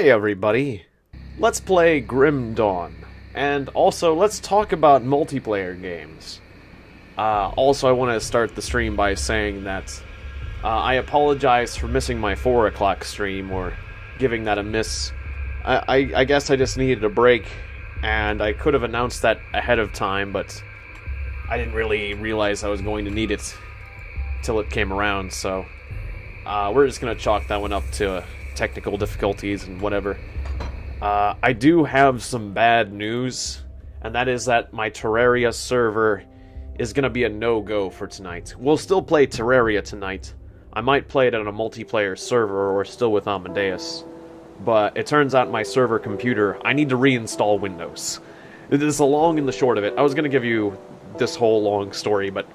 Hey everybody! Let's play Grim Dawn. And also, let's talk about multiplayer games. Also, I want to start the stream by saying that I apologize for missing my 4 o'clock stream, or giving that a miss. I guess I just needed a break, and I could have announced that ahead of time, but I didn't really realize I was going to need it till it came around, so we're just going to chalk that one up to technical difficulties and whatever. I do have some bad news, and that is that my Terraria server is going to be a no-go for tonight. We'll still play Terraria tonight. I might play it on a multiplayer server or still with Amadeus. But it turns out my server computer, I need to reinstall Windows. This is the long and the short of it. I was going to give you this whole long story, but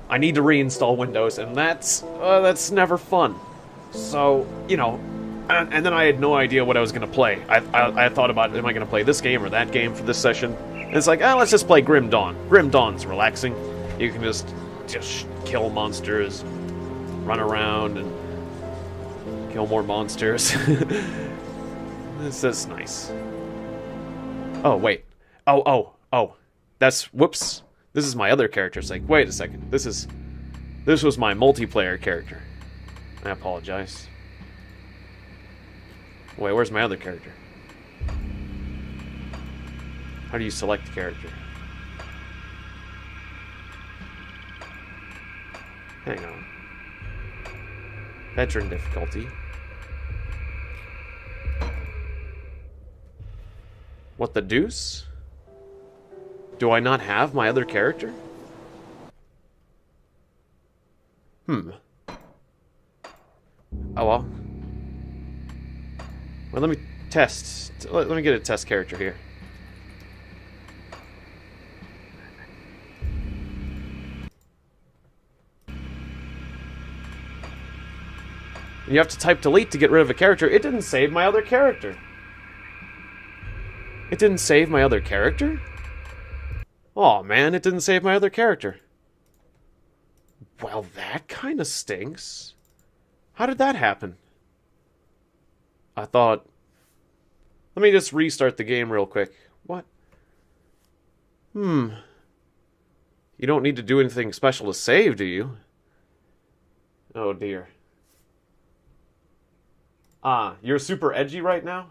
I need to reinstall Windows, and that's never fun. So, you know, and then I had no idea what I was going to play. I thought about, am I going to play this game or that game for this session? And it's like, let's just play Grim Dawn. Grim Dawn's relaxing. You can just kill monsters, run around, and kill more monsters. This is nice. Oh, wait. Oh. That's, whoops. This is my other character. It's like, wait a second. This was my multiplayer character. I apologize. Wait, where's my other character? How do you select the character? Hang on. Veteran difficulty. What the deuce? Do I not have my other character? Oh well. Well, let me test. Let me get a test character here. You have to type delete to get rid of a character. It didn't save my other character. It didn't save my other character? Aw, man, it didn't save my other character. Well, that kind of stinks. How did that happen? I thought... Let me just restart the game real quick. What? You don't need to do anything special to save, do you? Oh, dear. You're super edgy right now?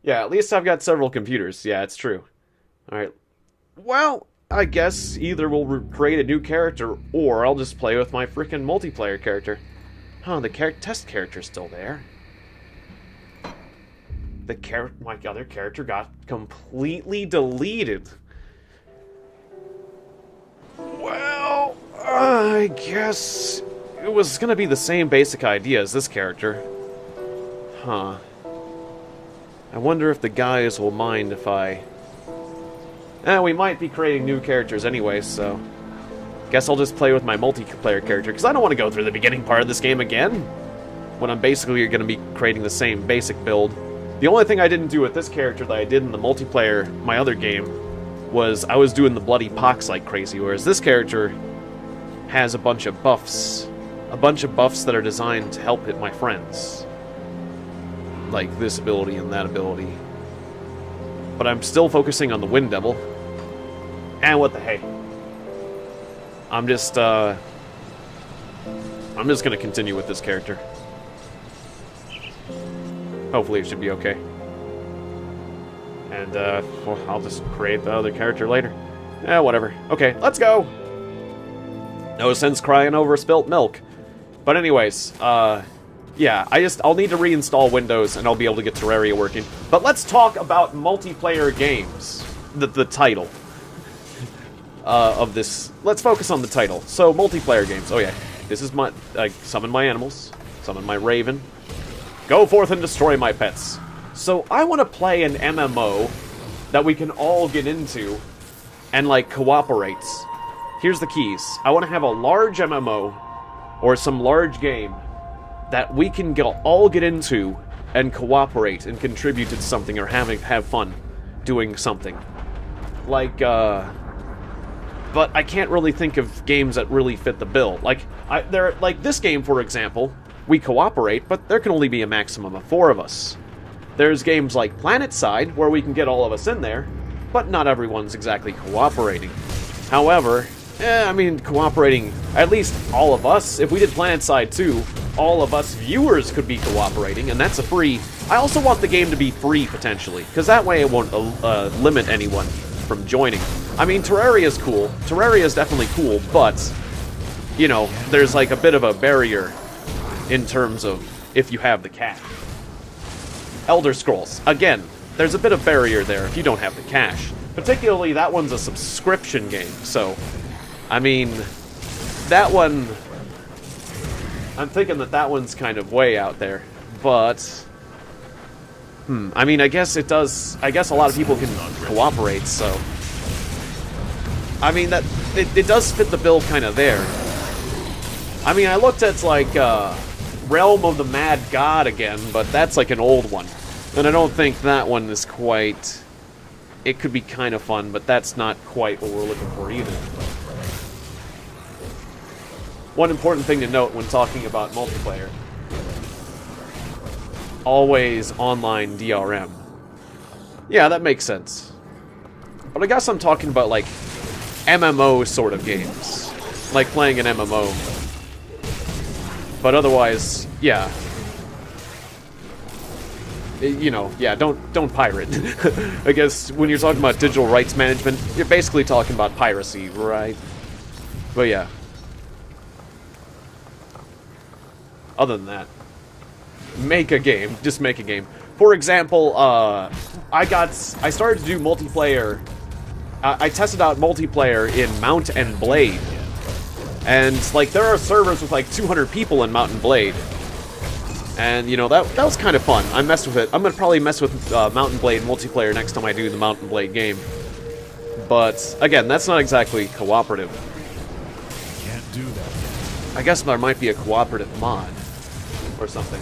Yeah, at least I've got several computers. Yeah, it's true. Alright. Well, I guess either we'll create a new character, or I'll just play with my freaking multiplayer character. Huh, the test character's still there. My other character got completely deleted. Well, I guess it was gonna be the same basic idea as this character. Huh. I wonder if the guys will mind if I... we might be creating new characters anyway, so... Guess I'll just play with my multiplayer character, because I don't want to go through the beginning part of this game again, when I'm basically going to be creating the same basic build. The only thing I didn't do with this character that I did in the multiplayer, my other game, was I was doing the bloody pox like crazy, whereas this character has a bunch of buffs. A bunch of buffs that are designed to help hit my friends. Like this ability and that ability. But I'm still focusing on the Wind Devil. And what the hey. I'm just gonna continue with this character. Hopefully it should be okay. And, well, I'll just create the other character later. Whatever. Okay, let's go! No sense crying over spilt milk. But anyways, yeah, I'll need to reinstall Windows and I'll be able to get Terraria working. But let's talk about multiplayer games. The title of this. Let's focus on the title. So, multiplayer games. Oh yeah, this is my... I summon my animals. Summon my raven. Go forth and destroy my pets. So, I want to play an MMO that we can all get into and, like, cooperate. Here's the keys. I want to have a large MMO or some large game that we can all get into and cooperate and contribute to something or have fun doing something. Like, but I can't really think of games that really fit the bill. Like this game, for example, we cooperate, but there can only be a maximum of 4 of us. There's games like PlanetSide, where we can get all of us in there, but not everyone's exactly cooperating. However, I mean, cooperating, at least all of us, if we did PlanetSide 2, all of us viewers could be cooperating, and that's a free... I also want the game to be free, potentially, because that way it won't limit anyone from joining. I mean, Terraria's cool. Terraria's definitely cool, but, you know, there's like a bit of a barrier in terms of if you have the cash. Elder Scrolls, again, there's a bit of barrier there if you don't have the cash. Particularly, that one's a subscription game, so... I mean, that one... I'm thinking that one's kind of way out there, but... I mean, I guess it does... I guess a lot of people can cooperate, so... I mean, that it does fit the bill kind of there. I mean, I looked at, like, Realm of the Mad God again, but that's, like, an old one. And I don't think that one is quite... It could be kind of fun, but that's not quite what we're looking for either. One important thing to note when talking about multiplayer. Always online DRM. Yeah, that makes sense. But I guess I'm talking about, like, MMO sort of games. Like playing an MMO. But otherwise, yeah. You know, yeah, don't pirate. I guess when you're talking about digital rights management, you're basically talking about piracy, right? But yeah. Other than that, make a game. Just make a game. For example, I started to do multiplayer. I tested out multiplayer in Mount and Blade, and like there are servers with like 200 people in Mount and Blade, and you know that was kind of fun. I messed with it. I'm gonna probably mess with Mount and Blade multiplayer next time I do the Mount and Blade game. But again, that's not exactly cooperative. Can't do that. I guess there might be a cooperative mod or something.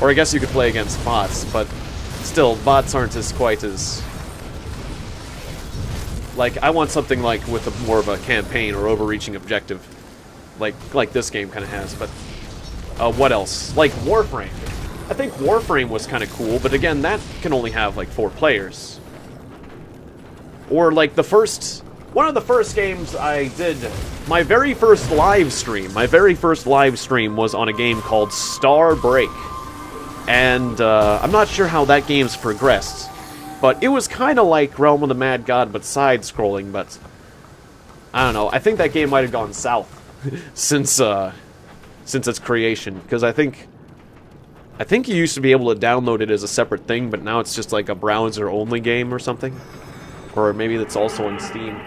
Or I guess you could play against bots, but still, bots aren't as quite as... Like, I want something like with more of a campaign or overreaching objective, like this game kind of has. But what else? Like Warframe. I think Warframe was kind of cool, but again, that can only have like 4 players. Or like one of the first games I did, my very first live stream was on a game called Star Break. And I'm not sure how that game's progressed, but it was kind of like Realm of the Mad God, but side-scrolling, but I don't know. I think that game might have gone south since its creation, because I think you used to be able to download it as a separate thing, but now it's just like a browser-only game or something. Or maybe it's also on Steam.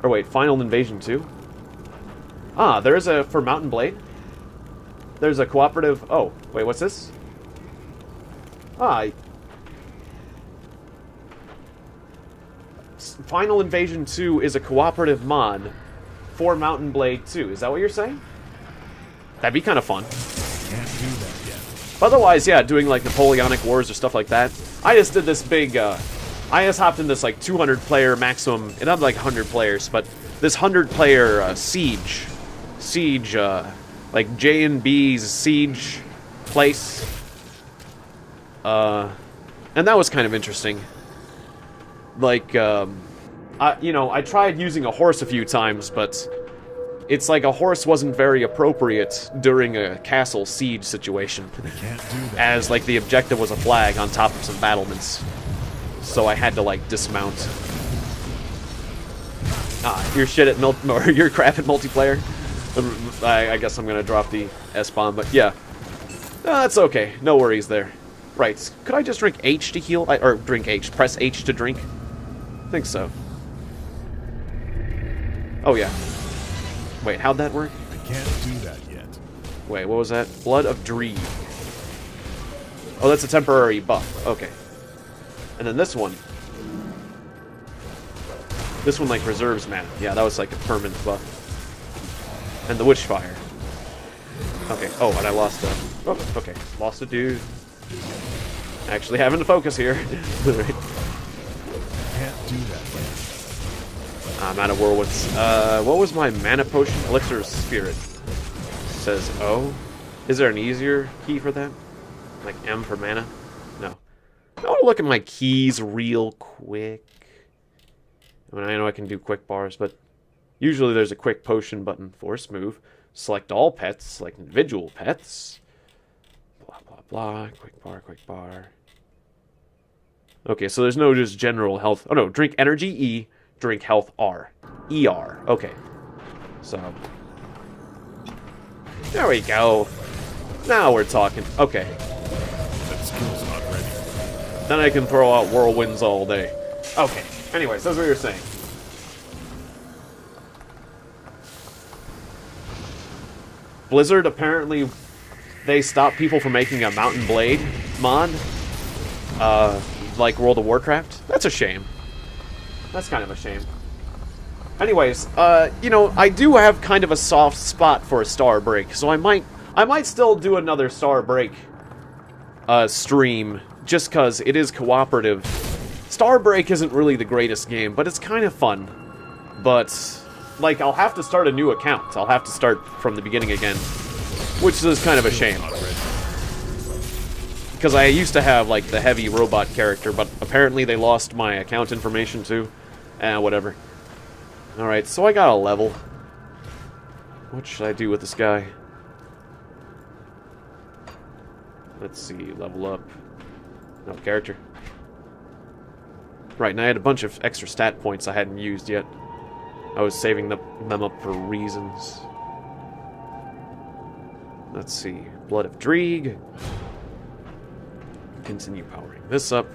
Or wait, Final Invasion 2? Ah, there is a... For Mount and Blade? There's a cooperative... Oh, wait, what's this? Ah. Final Invasion 2 is a cooperative mod for Mount and Blade 2. Is that what you're saying? That'd be kind of fun. Can't do that yet. Otherwise, yeah, doing like Napoleonic Wars or stuff like that. I just did this big... I just hopped in this like 200-player maximum... It had like 100 players, but this 100-player Siege, like J&B's Siege place. And that was kind of interesting. Like, I tried using a horse a few times, but it's like a horse wasn't very appropriate during a castle siege situation. Can't do that. As, like, the objective was a flag on top of some battlements. So I had to, like, dismount. You're shit at or you're crap at multiplayer. I guess I'm gonna drop the S-bomb, but yeah. That's okay. No worries there. Right. Could I just drink H to heal? Or drink H. Press H to drink? I think so. Oh, yeah. Wait, how'd that work? I can't do that yet. Wait, what was that? Blood of Dree. Oh, that's a temporary buff. Okay. And then this one. This one, like, reserves mana. Yeah, that was, like, a permanent buff. And the Witchfire. Okay. Oh, and I lost a... Oh, okay. Lost a dude. Actually having to focus here. Right. Can't do that yet. I'm out of Whirlwoods. What was my mana potion? Elixir of Spirit. Says O. Is there an easier key for that? Like M for mana? No. I want to look at my keys real quick. I mean, I know I can do quick bars, but usually there's a quick potion button. Force move. Select all pets. Select individual pets. Blah, blah, blah. Quick bar, quick bar. Okay, so there's no just general health. Oh, no. Drink energy E. Drink health R. ER. Okay. So. There we go. Now we're talking. Okay. That skill's not ready. Then I can throw out whirlwinds all day. Okay. Anyways, that's what you're saying. Blizzard, apparently, they stopped people from making a Mountain Blade mod. Like World of Warcraft. That's a shame. That's kind of a shame. Anyways, you know, I do have kind of a soft spot for a Star Break, so I might still do another Star Break stream, just because it is cooperative. Star Break isn't really the greatest game, but it's kind of fun. But, like, I'll have to start a new account. I'll have to start from the beginning again, which is kind of a shame. Because I used to have, like, the heavy robot character, but apparently they lost my account information, too. Whatever. Alright, so I got a level. What should I do with this guy? Let's see, level up. No, character. Right, and I had a bunch of extra stat points I hadn't used yet. I was saving them up for reasons. Let's see, Blood of Dreeg. Continue powering this up.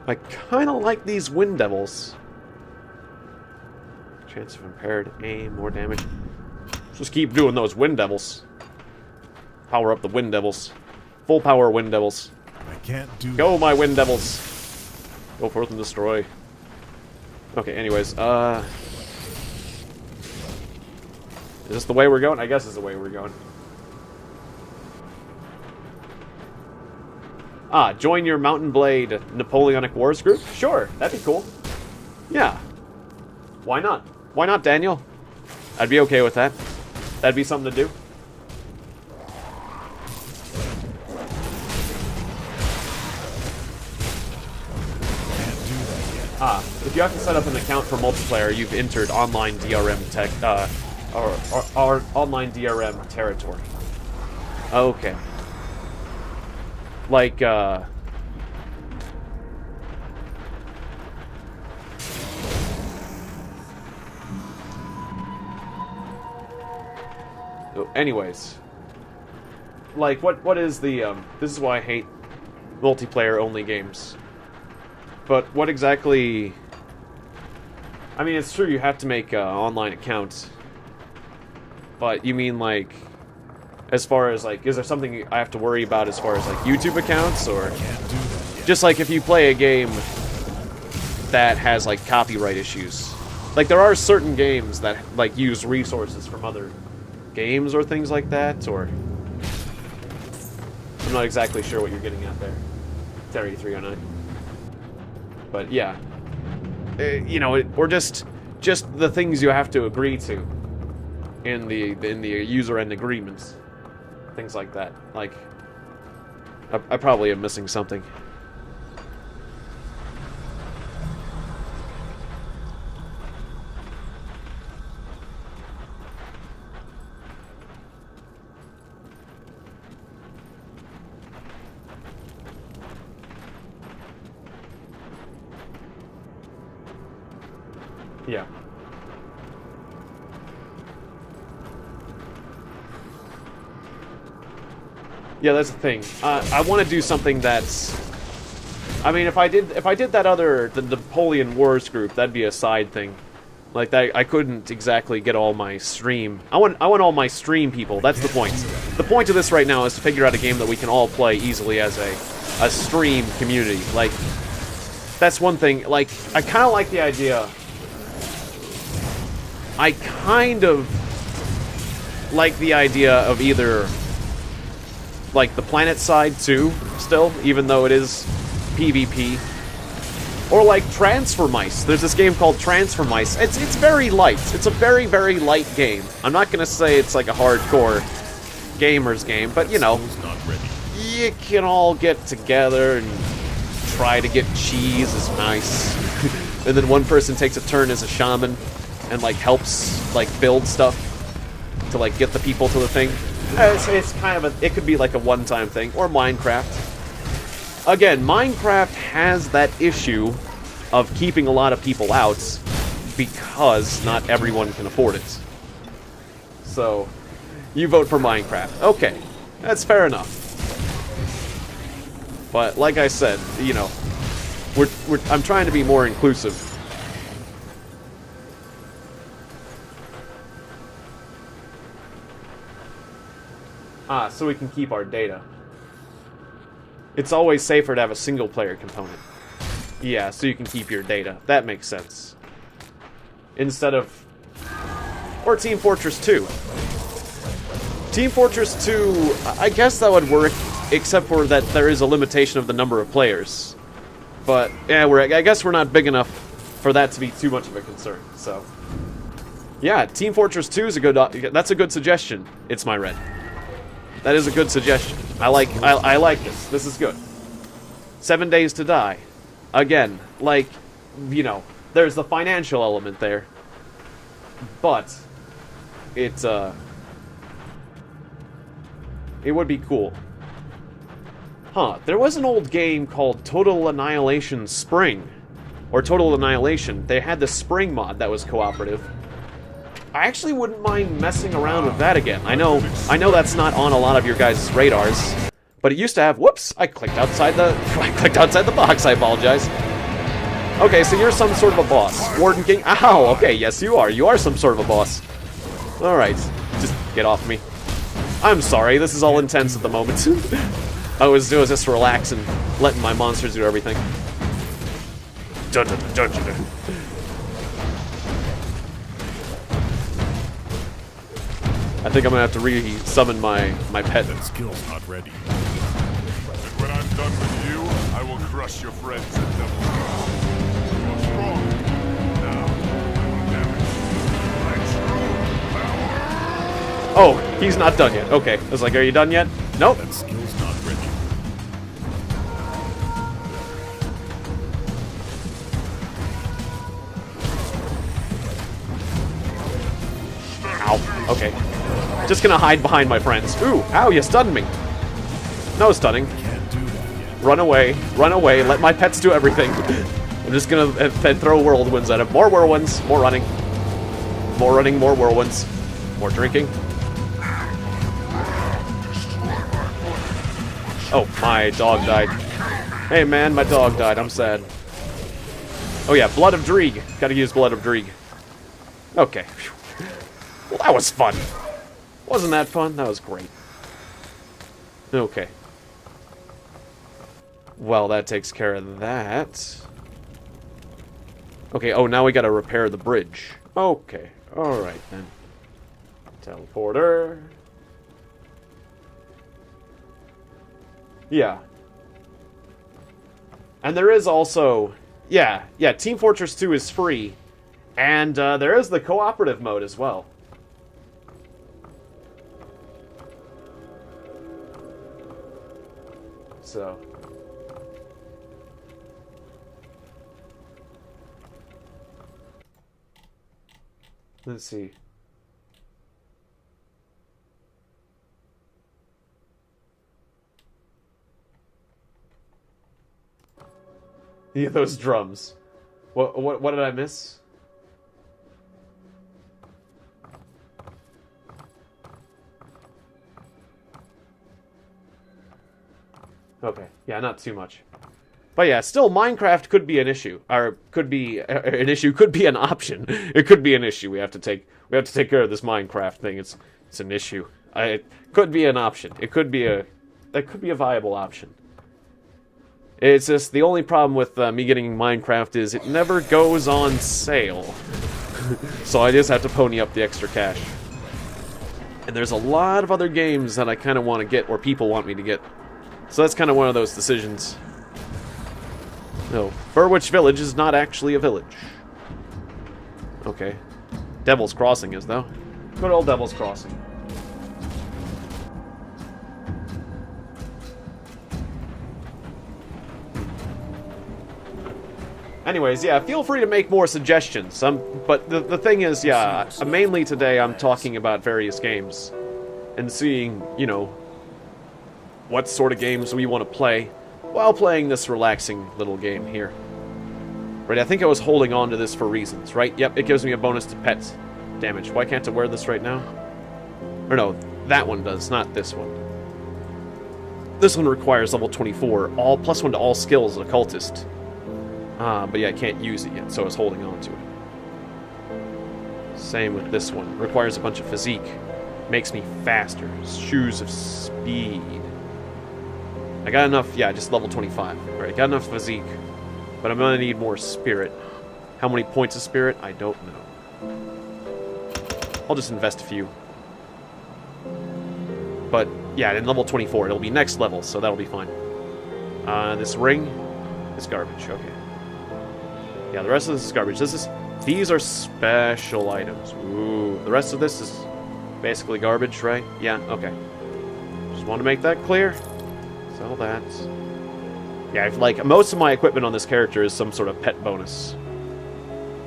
I kind of like these Wind Devils. Chance of impaired aim, more damage. Just keep doing those Wind Devils. Power up the Wind Devils. Full power Wind Devils. I can't do Go, that. my Wind Devils. Go forth and destroy. Okay, anyways, is this the way we're going? I guess it's the way we're going. Join your Mountain Blade Napoleonic Wars group? Sure, that'd be cool. Yeah. Why not? Why not, Daniel? I'd be okay with that. That'd be something to do. If you have to set up an account for multiplayer, you've entered online DRM tech, or online DRM territory. Okay. Like, anyways. Like, what is the, this is why I hate multiplayer-only games. But what exactly... I mean, it's true you have to make online accounts. But you mean, like, as far as, like, is there something I have to worry about as far as, like, YouTube accounts? Or just, like, if you play a game that has, like, copyright issues. Like, there are certain games that, like, use resources from other games or things like that, or... I'm not exactly sure what you're getting at there. Terry 309. But yeah, you know, or just the things you have to agree to in the user end agreements, things like that. Like, I probably am missing something. Yeah. Yeah, that's the thing. I want to do something that's... I mean, if I did that the Napoleon Wars group, that'd be a side thing. Like, that, I couldn't exactly get all my stream... I want all my stream people, that's the point. The point of this right now is to figure out a game that we can all play easily as a stream community. Like, that's one thing. Like, I kind of like the idea... I kind of like the idea of either, like, the planet side, too, still, even though it is PvP. Or, like, Transfer Mice. There's this game called Transfer Mice. It's very light. It's a very, very light game. I'm not gonna say it's, like, a hardcore gamers game, but you know, Skills not ready. you can all get together and try to get cheese is nice. And then one person takes a turn as a shaman and like helps like build stuff to like get the people to the thing. It's kind of it could be like a one-time thing. Or Minecraft. Again, Minecraft has that issue of keeping a lot of people out because not everyone can afford it. So, you vote for Minecraft. Okay, that's fair enough. But like I said, you know, I'm trying to be more inclusive. Ah, so we can keep our data. It's always safer to have a single-player component. Yeah, so you can keep your data. That makes sense. Instead of... Or Team Fortress 2. Team Fortress 2, I guess that would work, except for that there is a limitation of the number of players. But, yeah, I guess we're not big enough for that to be too much of a concern, so... Yeah, Team Fortress 2 is a good... That's a good suggestion. It's my red. That is a good suggestion. I like this. This is good. 7 Days to Die. Again, like, you know, there's the financial element there. But, it would be cool. Huh, there was an old game called Total Annihilation Spring. Or Total Annihilation. They had the Spring mod that was cooperative. I actually wouldn't mind messing around with that again. I know that's not on a lot of your guys' radars, but it used to have. Whoops! I clicked outside the box. I apologize. Okay, so you're some sort of a boss, Warden King. Ow! Okay, yes you are. You are some sort of a boss. All right, just get off me. I'm sorry. This is all intense at the moment. I was just relaxing, letting my monsters do everything. Dun dun dun dun dun. I think I'm gonna have to re-summon my pet. That skill's not ready. And when I'm done with you, I will crush your friends and double. You're strong. Now, I will damage my true power. Oh, he's not done yet. Okay, I was like, are you done yet? Nope. That skill's not ready. Ow. Okay. Just gonna hide behind my friends. Ooh, ow, you stunned me. No stunning. Can't do that yet. Run away, let my pets do everything. I'm just gonna throw whirlwinds at him. More whirlwinds, more running. More running, more whirlwinds. More drinking. Oh, my dog died. Hey man, my dog died, I'm sad. Oh yeah, Blood of Dreeg. Gotta use Blood of Dreeg. Okay. Well, that was fun. Wasn't that fun? That was great. Okay. Well, that takes care of that. Okay, oh, now we gotta repair the bridge. Okay, alright then. Teleporter. Yeah. And there is also... Yeah, Team Fortress 2 is free. And there is the cooperative mode as well. So... Let's see. Yeah, those drums. What did I miss? Okay, yeah, not too much. But yeah, still, Minecraft could be an issue, or could be an issue. Could be an option. It could be an issue. We have to take care of this Minecraft thing. It's an issue. It could be an option. It could be a viable option. It's just the only problem with me getting Minecraft is it never goes on sale. So I just have to pony up the extra cash. And there's a lot of other games that I kind of want to get, or people want me to get. So that's kind of one of those decisions. No, Burwitch Village is not actually a village. Okay. Devil's Crossing is, though. Good old Devil's Crossing. Anyways, yeah, feel free to make more suggestions. But the thing is, yeah, mainly today I'm talking about various games and seeing, you know, what sort of games we want to play while playing this relaxing little game here. Right, I think I was holding on to this for reasons, right? Yep, it gives me a bonus to pet damage. Why can't I wear this right now? Or no, that one does, not this one. This one requires level 24, all +1 to all skills as occultist. But yeah, I can't use it yet, so I was holding on to it. Same with this one. Requires a bunch of physique. Makes me faster. Shoes of speed. I got enough, yeah, just level 25. Alright, got enough physique. But I'm gonna need more spirit. How many points of spirit? I don't know. I'll just invest a few. But, yeah, in level 24, it'll be next level, so that'll be fine. This ring is garbage, okay. Yeah, the rest of this is garbage. These are special items. Ooh, the rest of this is basically garbage, right? Yeah, okay. Just want to make that clear. Sell that. Yeah, like, most of my equipment on this character is some sort of pet bonus.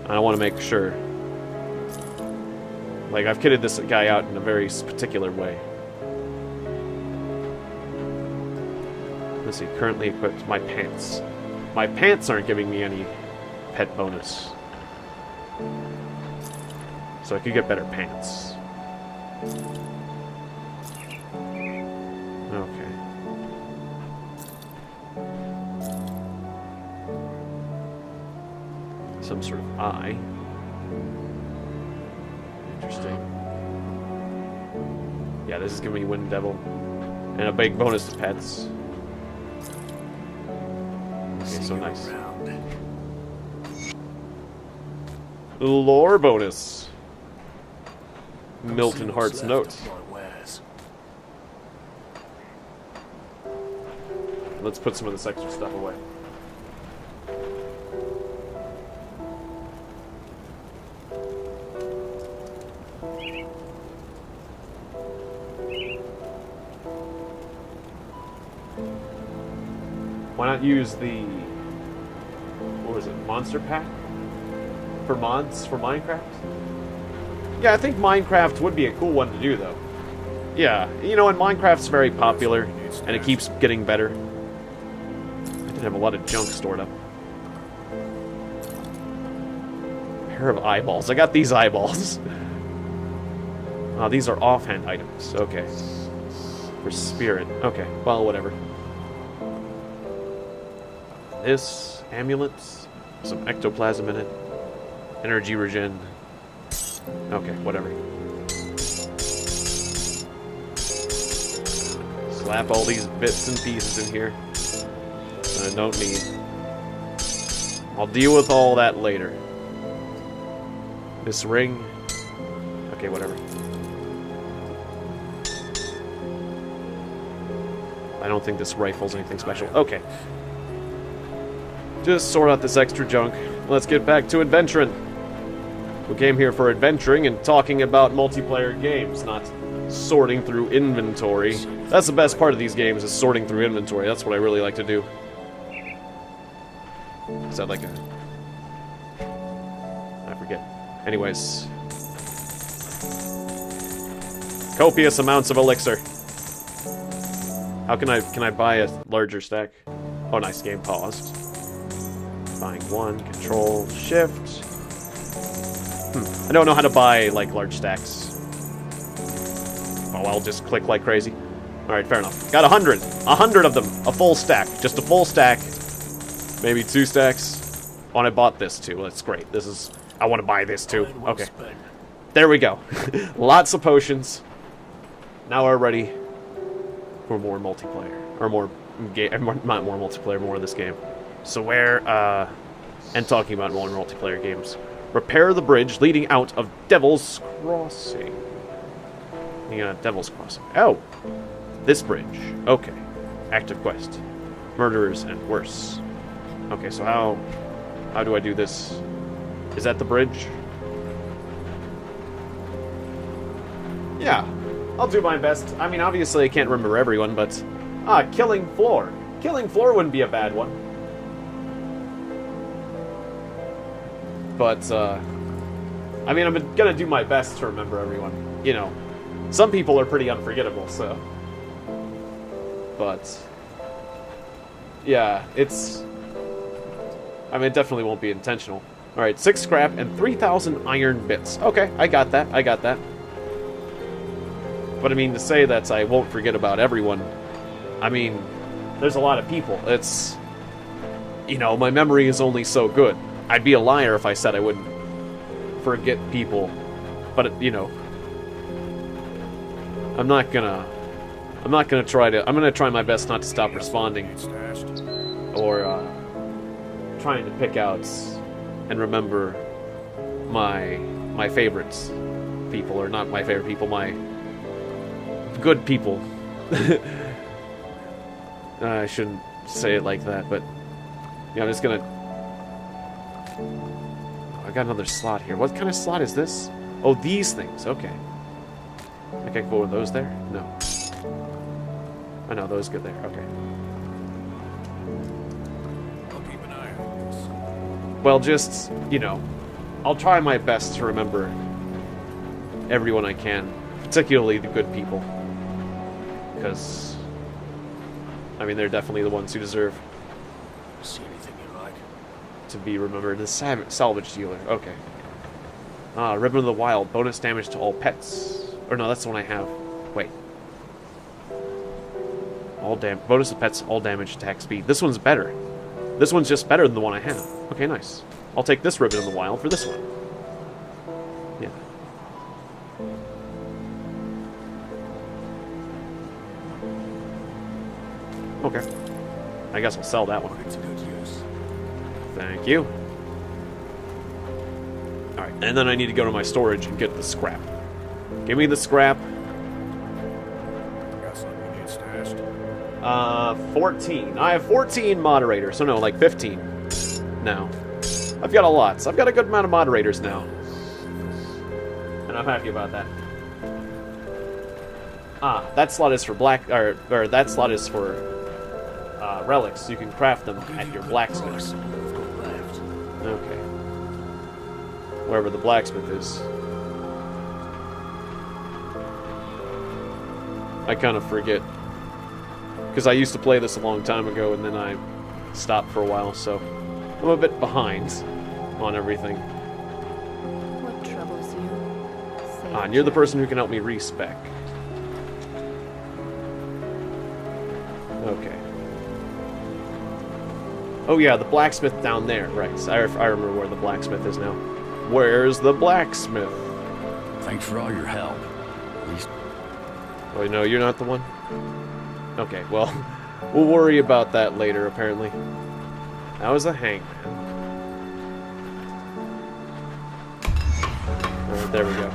I want to make sure. Like, I've kitted this guy out in a very particular way. Let's see, currently equipped. My pants. My pants aren't giving me any pet bonus. So I could get better pants. Okay. Some sort of eye. Interesting. Yeah, this is giving me Wind Devil. And a big bonus to pets. Okay, so nice. Lore bonus. Milton Hart's note. Let's put some of this extra stuff away. Why not use the, what was it, monster pack? For mods for Minecraft? Yeah, I think Minecraft would be a cool one to do, though. Yeah, you know, and Minecraft's very popular, and it keeps getting better. I did have a lot of junk stored up. Pair of eyeballs. I got these eyeballs. Oh, these are offhand items. Okay. For spirit. Okay, well, whatever. This amulet, some ectoplasm in it. Energy regen. Okay, whatever. Slap all these bits and pieces in here that I don't need. I'll deal with all that later. This ring. Okay, whatever. I don't think this rifle's anything special. Okay. Just sort out this extra junk. Let's get back to adventuring. We came here for adventuring and talking about multiplayer games, not sorting through inventory. That's the best part of these games, is sorting through inventory. That's what I really like to do. Is that like a... I forget. Anyways. Copious amounts of elixir. How can I buy a larger stack? Oh, nice, game paused. Buying one, control, shift. I don't know how to buy, like, large stacks. Oh, I'll just click like crazy. Alright, fair enough. Got 100. 100 of them. A full stack. Just a full stack. Maybe 2 stacks. Oh, and I bought this, too. That's great. This is... I want to buy this, too. Okay. There we go. Lots of potions. Now we're ready for more multiplayer. Or more... Not more multiplayer, more of this game. So where, and talking about more multiplayer games. Repair the bridge leading out of Devil's Crossing. Yeah, Devil's Crossing. Oh! This bridge. Okay. Active quest. Murderers and worse. Okay, so how do I do this? Is that the bridge? Yeah. I'll do my best. I mean, obviously I can't remember everyone, but... Killing Floor. Killing Floor wouldn't be a bad one. But, I mean, I'm gonna do my best to remember everyone. You know, some people are pretty unforgettable, so. But, yeah, it's... I mean, it definitely won't be intentional. Alright, 6 scrap and 3,000 iron bits. Okay, I got that, I got that. But I mean, to say that I won't forget about everyone, I mean, there's a lot of people. It's... You know, my memory is only so good. I'd be a liar if I said I wouldn't forget people. But, you know... I'm gonna try my best not to stop responding. Or, trying to pick out and remember my favorites people, or not my favorite people, my good people. I shouldn't say it like that, but yeah, I'm just gonna... I got another slot here. What kind of slot is this? Oh, these things. Okay. I can go with those there? No. Oh no, those go there. Okay. I'll keep an eye on this. Well, just, you know, I'll try my best to remember everyone I can, particularly the good people. Because, I mean, they're definitely the ones who deserve See anything you like? to be remembered. The salvage dealer. Okay. Ribbon of the Wild. Bonus damage to all pets. Or no, that's the one I have. Wait. Bonus to pets, all damage, attack speed. This one's better. This one's just better than the one I have. Okay, nice. I'll take this Ribbon of the Wild for this one. Yeah. Okay. I guess I'll sell that one. It's a good use. Thank you. Alright, and then I need to go to my storage and get the scrap. Give me the scrap. Got something you need stashed? 14. I have 14 moderators, so no, like 15 now. I've got a lot. So I've got a good amount of moderators now. And I'm happy about that. That slot is for or that slot is for relics. You can craft them at your blacksmith. Okay. Wherever the blacksmith is. I kind of forget. Because I used to play this a long time ago, and then I stopped for a while, so I'm a bit behind on everything. What troubles you? And you're the person who can help me respec. Okay. Oh yeah, the blacksmith down there. Right, so I remember where the blacksmith is now. Where's the blacksmith? Thanks for all your help. At least Oh, no, you're not the one? Okay, well, we'll worry about that later, apparently. That was a hangman. Alright, there we go.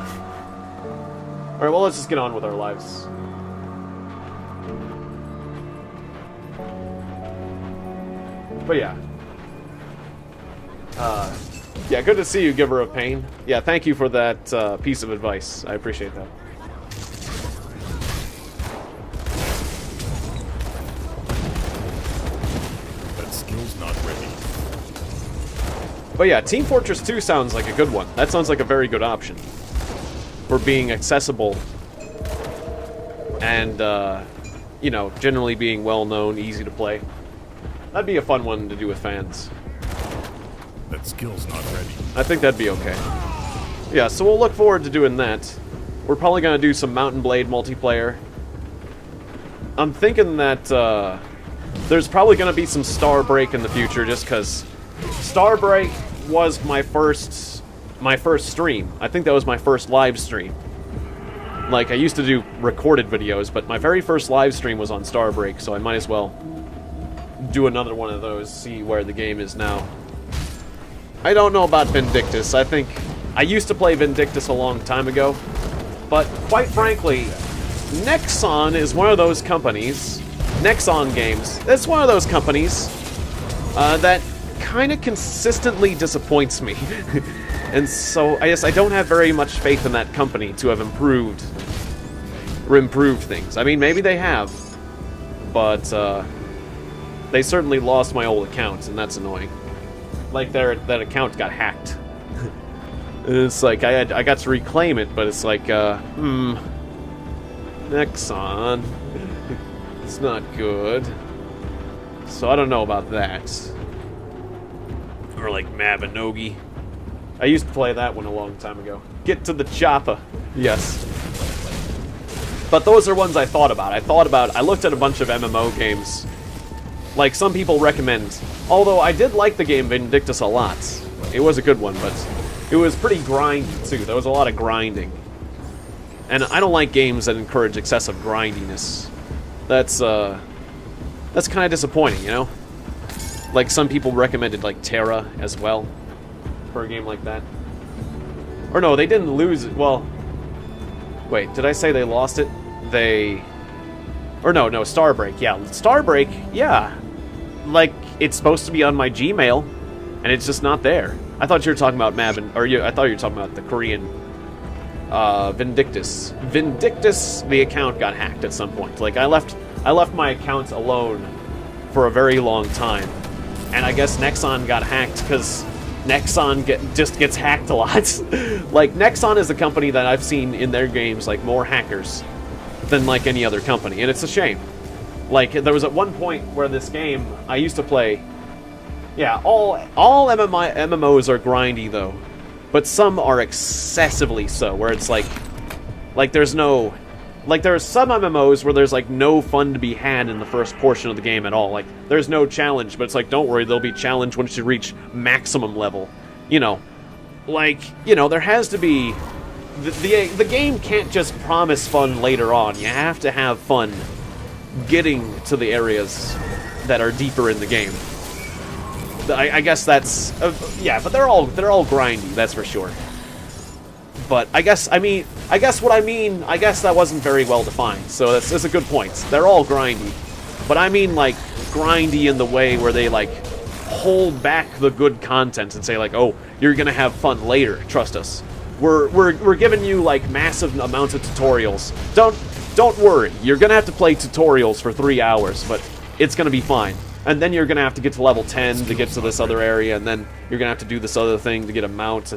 Alright, well, let's just get on with our lives. But yeah. Yeah, good to see you, Giver of Pain. Yeah, thank you for that piece of advice. I appreciate that. that skill's not ready. But yeah, Team Fortress 2 sounds like a good one. That sounds like a very good option for being accessible and, you know, generally being well-known, easy to play. That'd be a fun one to do with fans. That skill's not ready. I think that'd be okay. Yeah, so we'll look forward to doing that. We're probably going to do some Mountain Blade multiplayer. I'm thinking that there's probably going to be some Starbreak in the future, just because Starbreak was my first stream. I think that was my first live stream. Like, I used to do recorded videos, but my very first live stream was on Starbreak, so I might as well do another one of those, see where the game is now. I don't know about Vindictus. I used to play Vindictus a long time ago, but quite frankly, Nexon is one of those companies, Nexon Games, it's one of those companies that kind of consistently disappoints me. And so I guess I don't have very much faith in that company to have improved things. I mean, maybe they have, but they certainly lost my old account, and that's annoying. Like, that account got hacked. And it's like, I got to reclaim it, but it's like, Nexon. It's not good. So I don't know about that. Or like Mabinogi. I used to play that one a long time ago. Get to the chopper. Yes. But those are ones I thought about. I looked at a bunch of MMO games. Like some people recommend. Although I did like the game Vindictus a lot. It was a good one, but it was pretty grindy too. There was a lot of grinding. And I don't like games that encourage excessive grindiness. That's kind of disappointing, you know? Like, some people recommended, like, Terra as well for a game like that. Or no, they didn't lose it. Well, wait, did I say they lost it? Or no, Starbreak. Yeah, Starbreak, yeah. Like, it's supposed to be on my Gmail, and it's just not there. I thought you were talking about I thought you were talking about the Korean Vindictus. Vindictus, the account got hacked at some point. Like, I left my account alone for a very long time. And I guess Nexon got hacked because Nexon just gets hacked a lot. Like, Nexon is a company that I've seen in their games, like, more hackers than, like, any other company. And it's a shame. Like, there was at one point where this game I used to play... Yeah, all MMOs are grindy, though. But some are excessively so, where it's like there's no... Like, there are some MMOs where there's, like, no fun to be had in the first portion of the game at all. Like, there's no challenge, but it's like, don't worry, there'll be challenge once you reach maximum level. You know, like, you know, there has to be... The game can't just promise fun later on. You have to have fun getting to the areas that are deeper in the game. I guess that's... yeah, but they're all grindy, that's for sure. But I guess that wasn't very well defined, so that's a good point. They're all grindy. But I mean, like, grindy in the way where they, like, hold back the good content and say, like, oh, you're gonna have fun later, trust us. We're giving you, like, massive amounts of tutorials. Don't worry, you're gonna have to play tutorials for 3 hours, but it's gonna be fine. And then you're gonna have to get to level 10 to get to this other area, and then you're gonna have to do this other thing to get a mount,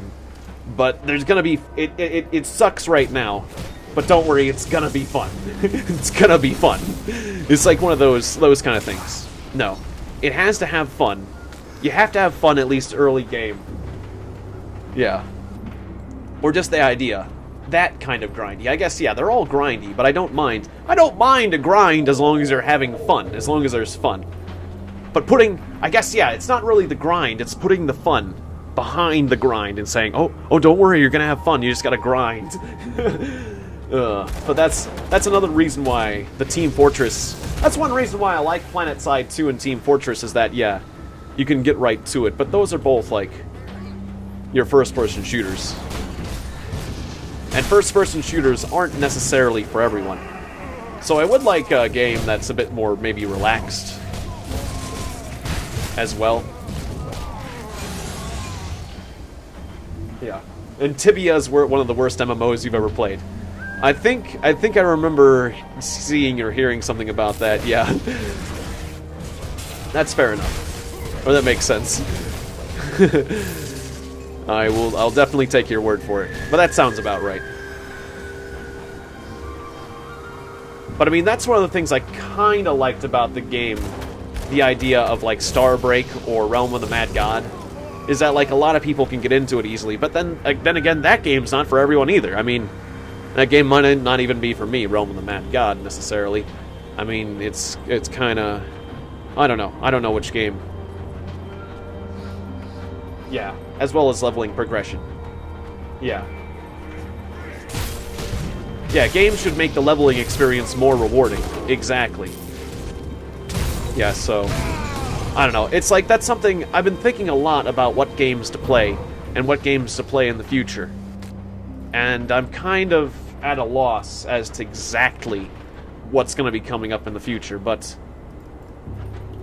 but there's gonna be... It sucks right now, but don't worry, it's gonna be fun. It's gonna be fun. It's like one of those kind of things. No. It has to have fun. You have to have fun at least early game. Yeah. Or just the idea. That kind of grindy. I guess, yeah, they're all grindy, but I don't mind. I don't mind a grind as long as you're having fun, as long as there's fun. But I guess, yeah, it's not really the grind, it's putting the fun behind the grind and saying, oh, don't worry, you're gonna have fun, you just gotta grind. But that's another reason why the Team Fortress... That's one reason why I like PlanetSide 2 and Team Fortress is that, yeah, you can get right to it. But those are both, like, your first-person shooters. And first-person shooters aren't necessarily for everyone. So I would like a game that's a bit more, maybe, relaxed as well. Yeah. And Tibia's one of the worst MMOs you've ever played. I think I remember seeing or hearing something about that, yeah. That's fair enough. Or that makes sense. I'll definitely take your word for it. But that sounds about right. But I mean, that's one of the things I kinda liked about the game. The idea of, like, Starbreak or Realm of the Mad God, is that, like, a lot of people can get into it easily, but then again, that game's not for everyone either. I mean, that game might not even be for me, Realm of the Mad God, necessarily. I mean, it's kinda... I don't know which game. Yeah, as well as leveling progression. Yeah. Yeah, games should make the leveling experience more rewarding. Exactly. Yeah, so, I don't know. It's like, that's something, I've been thinking a lot about what games to play, and what games to play in the future. And I'm kind of at a loss as to exactly what's going to be coming up in the future, but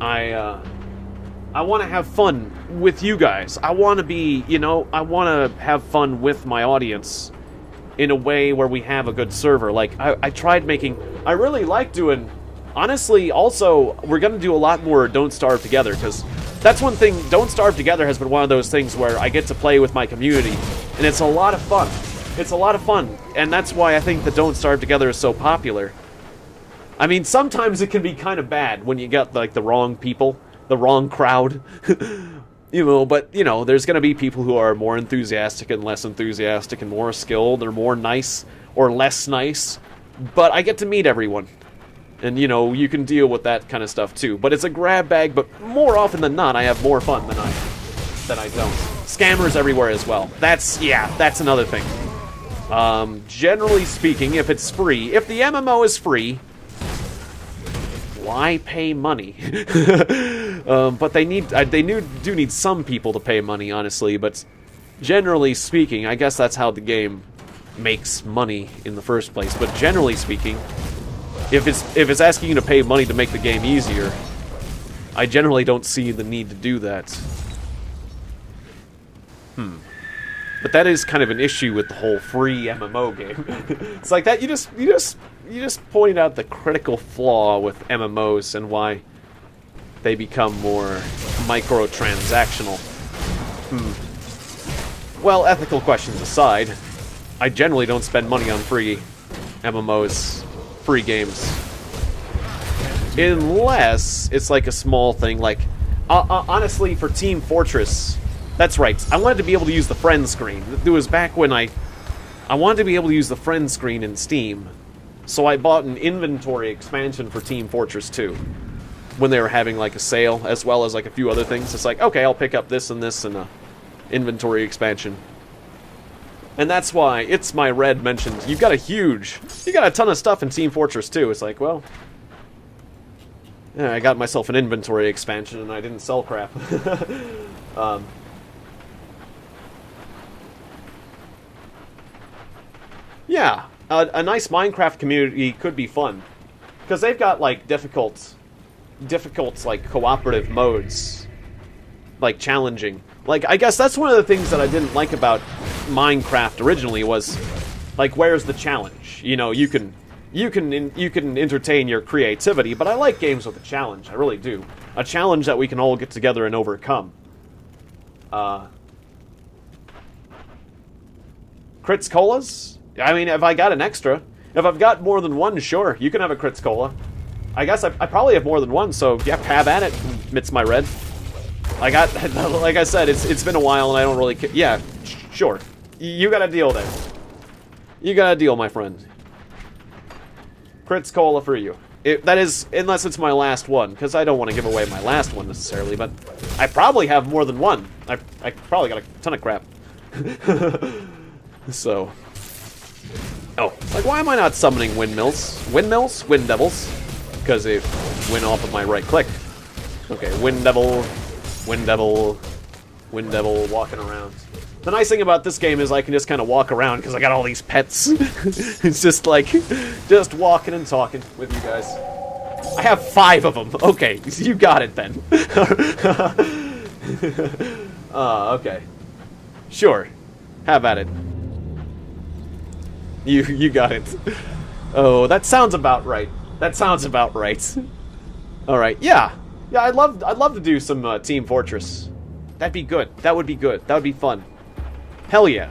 I want to have fun with you guys. I want to be, you know, I want to have fun with my audience in a way where we have a good server. Like, I tried making, I really like doing... Honestly, also, we're going to do a lot more Don't Starve Together, because that's one thing, Don't Starve Together has been one of those things where I get to play with my community And it's a lot of fun. It's a lot of fun. And that's why I think the Don't Starve Together is so popular. I mean, sometimes it can be kind of bad when you get, like, the wrong people, the wrong crowd. You know, but, you know, there's going to be people who are more enthusiastic and less enthusiastic and more skilled or more nice or less nice. But I get to meet everyone. And, you know, you can deal with that kind of stuff, too. But it's a grab bag, but more often than not, I have more fun than I don't. Scammers everywhere as well. That's another thing. Generally speaking, if it's free, if the MMO is free, why pay money? But they do need some people to pay money, honestly, but generally speaking, I guess that's how the game makes money in the first place. But generally speaking, if it's asking you to pay money to make the game easier, I generally don't see the need to do that. But that is kind of an issue with the whole free MMO game. It's like that you just pointed out the critical flaw with MMOs and why they become more microtransactional. Well, ethical questions aside, I generally don't spend money on free MMOs, free games. Unless it's like a small thing, like, honestly, for Team Fortress, that's right, I wanted to be able to use the friend screen. It was back when I wanted to be able to use the friend screen in Steam, so I bought an inventory expansion for Team Fortress 2 when they were having, like, a sale, as well as, like, a few other things. It's like, okay, I'll pick up this and a inventory expansion. And that's why It's My Red mentioned, you got a ton of stuff in Team Fortress 2. It's like, well, yeah, I got myself an inventory expansion and I didn't sell crap. Yeah, a nice Minecraft community could be fun. Because they've got, like, difficult, like, cooperative modes. Like, challenging. Like, I guess that's one of the things that I didn't like about Minecraft originally was, like, where's the challenge? You know, you can entertain your creativity, but I like games with a challenge. I really do. A challenge that we can all get together and overcome. Crits Colas? I mean, if I got an extra, if I've got more than one, sure, you can have a Crits Cola. I guess I probably have more than one, so yeah, have at it, It's My Red. Like I said, it's been a while and I don't really care. Yeah, sure. You got a deal there. You got a deal, my friend. Crits Cola for you. That is, unless it's my last one, because I don't want to give away my last one necessarily, but I probably have more than one. I probably got a ton of crap. So... Oh, like, why am I not summoning windmills? Windmills? Wind devils. Because they went off of my right click. Okay, wind devil, wind devil, wind devil, walking around. The nice thing about this game is I can just kind of walk around because I got all these pets. It's just like, just walking and talking with you guys. I have 5 of them. Okay, you got it then. Okay. Sure. Have at it. You got it. Oh, that sounds about right. That sounds about right. All right, yeah. I'd love to do some Team Fortress. That'd be good. That would be good. That would be fun. Hell yeah.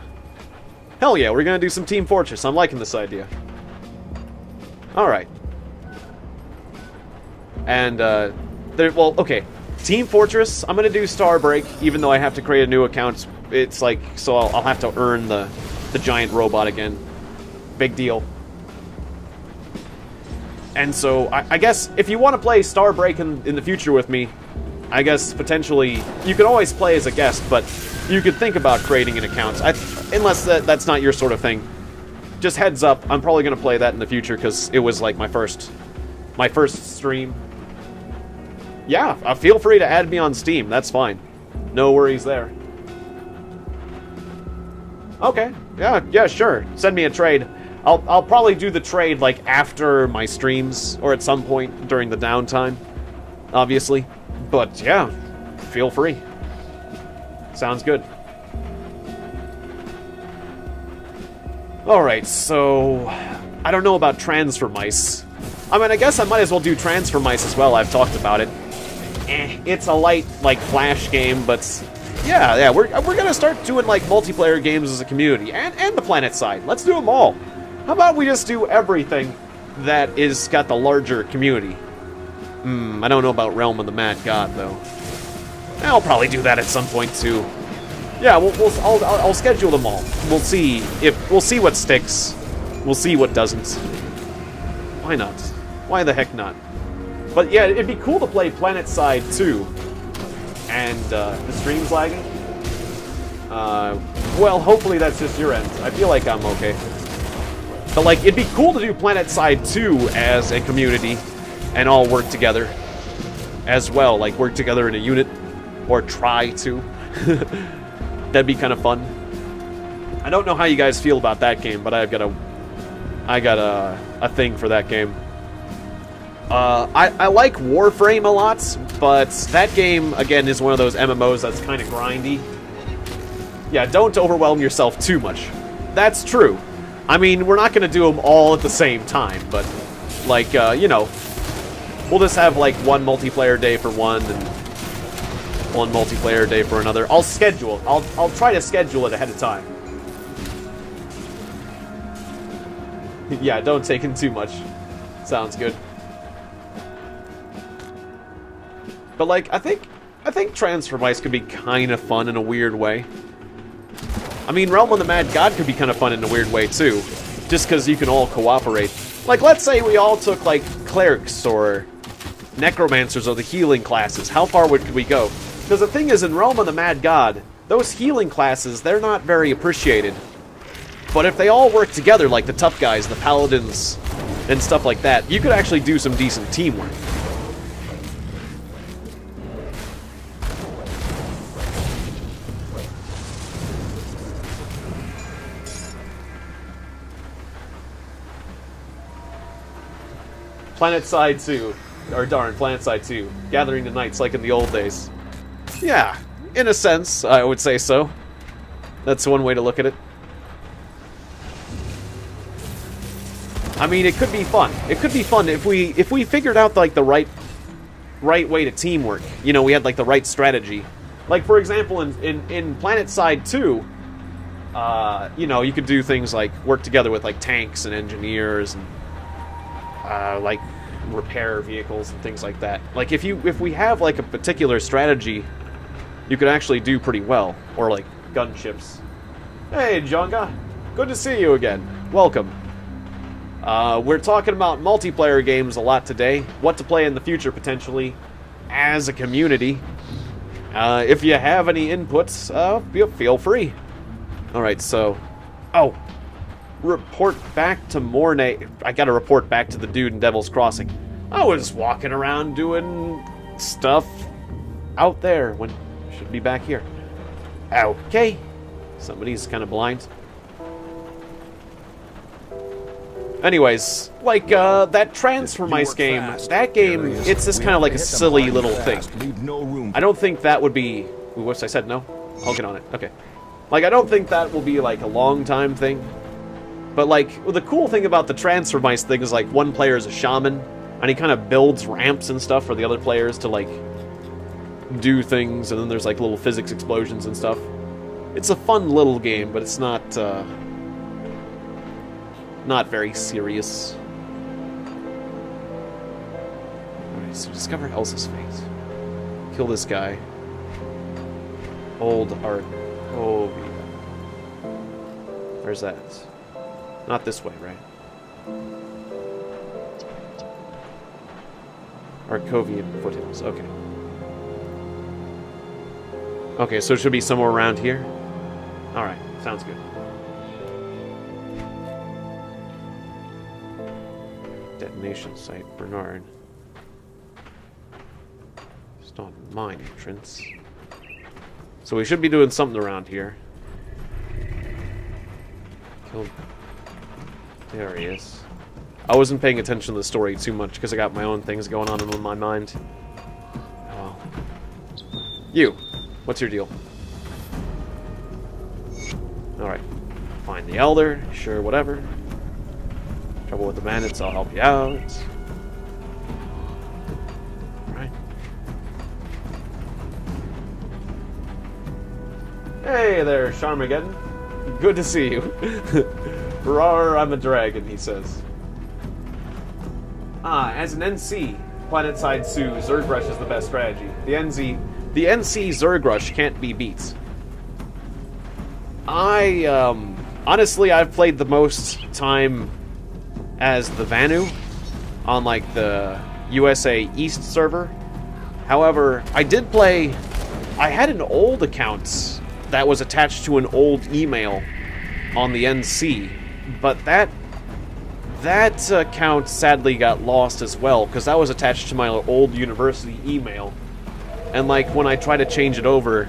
Hell yeah, we're gonna do some Team Fortress. I'm liking this idea. All right. And well, okay. Team Fortress. I'm gonna do Starbreak, even though I have to create a new account. It's like, so I'll have to earn the giant robot again. Big deal. And so, I guess, if you want to play Starbreak in the future with me, I guess, potentially, you can always play as a guest, but you could think about creating an account. Unless that's not your sort of thing. Just heads up, I'm probably going to play that in the future, because it was, like, my first stream. Yeah, feel free to add me on Steam, that's fine. No worries there. Okay, yeah, sure. Send me a trade. I'll probably do the trade, like, after my streams, or at some point during the downtime, obviously. But, yeah, feel free. Sounds good. Alright, so... I don't know about Transfer Mice. I mean, I guess I might as well do Transfer Mice as well, I've talked about it. It's a light, like, Flash game, but Yeah, we're gonna start doing like multiplayer games as a community, and the planet side. Let's do them all. How about we just do everything that is got the larger community? I don't know about Realm of the Mad God though. I'll probably do that at some point too. Yeah, I'll schedule them all. We'll see what sticks. We'll see what doesn't. Why not? Why the heck not? But yeah, it'd be cool to play Planet Side 2. And the stream's lagging. Well, hopefully that's just your end. I feel like I'm okay. But like, it'd be cool to do Planet Side 2 as a community and all work together as well. Like work together in a unit, or try to. That'd be kind of fun. I don't know how you guys feel about that game, but I got a thing for that game. I like Warframe a lot, but that game, again, is one of those MMOs that's kind of grindy. Yeah, don't overwhelm yourself too much. That's true. I mean, we're not going to do them all at the same time, but, like, you know, we'll just have, like, one multiplayer day for one, and one multiplayer day for another. I'll try to schedule it ahead of time. Yeah, don't take in too much. Sounds good. But like, I think Transfer Ice could be kind of fun in a weird way. I mean, Realm of the Mad God could be kind of fun in a weird way too, just because you can all cooperate. Like, let's say we all took like clerics or necromancers or the healing classes. How far could we go? Because the thing is, in Realm of the Mad God, those healing classes, they're not very appreciated. But if they all work together, like the tough guys, the paladins, and stuff like that, you could actually do some decent teamwork. Planet Side 2. Or darn, Planet Side 2. Gathering the Knights like in the old days. Yeah, in a sense, I would say so. That's one way to look at it. I mean, it could be fun. It could be fun if we figured out like the right way to teamwork. You know, we had like the right strategy. Like for example, in Planet Side 2, you know, you could do things like work together with like tanks and engineers and like repair vehicles and things like that. Like if we have like a particular strategy, you could actually do pretty well. Or like gunships. Hey, Jonga, good to see you again. Welcome. We're talking about multiplayer games a lot today. What to play in the future, potentially, as a community. If you have any inputs, feel free. Alright, so... Oh! Report back to Mornay. I gotta report back to the dude in Devil's Crossing. I was walking around doing stuff out there when I should be back here. Okay. Somebody's kind of blind. Anyways, like, that Transfer Ice game, that game, it's just kind of like a silly little thing. I don't think that would be... Whoops, I said no? I'll get on it. Okay. Like, I don't think that will be, like, a long-time thing. But, like, well, the cool thing about the Transfer Ice thing is, like, one player is a shaman, and he kind of builds ramps and stuff for the other players to, like, do things, and then there's, like, little physics explosions and stuff. It's a fun little game, but it's not very serious. Alright, so discover Elsa's fate. Kill this guy. Old Arkovia. Where's that? Not this way, right? Arkovian foothills, okay. Okay, so it should be somewhere around here? Alright, sounds good. Detonation site, Bernard. It's not mine entrance. So we should be doing something around here. Kill. There he is. I wasn't paying attention to the story too much because I got my own things going on in my mind. Oh. You. What's your deal? Alright. Find the Elder. Sure, whatever. Trouble with the bandits, I'll help you out. Alright. Hey there, Charmageddon. Good to see you. Rawr, I'm a dragon, he says. As an NC, Planetside Zoo, Zerg Rush is the best strategy. The NC Zerg Rush can't be beat. Honestly, I've played the most time as the Vanu on, like, the USA East server. However, I had an old account that was attached to an old email on the NC, but that account sadly got lost as well, because that was attached to my old university email. And, like, when I tried to change it over,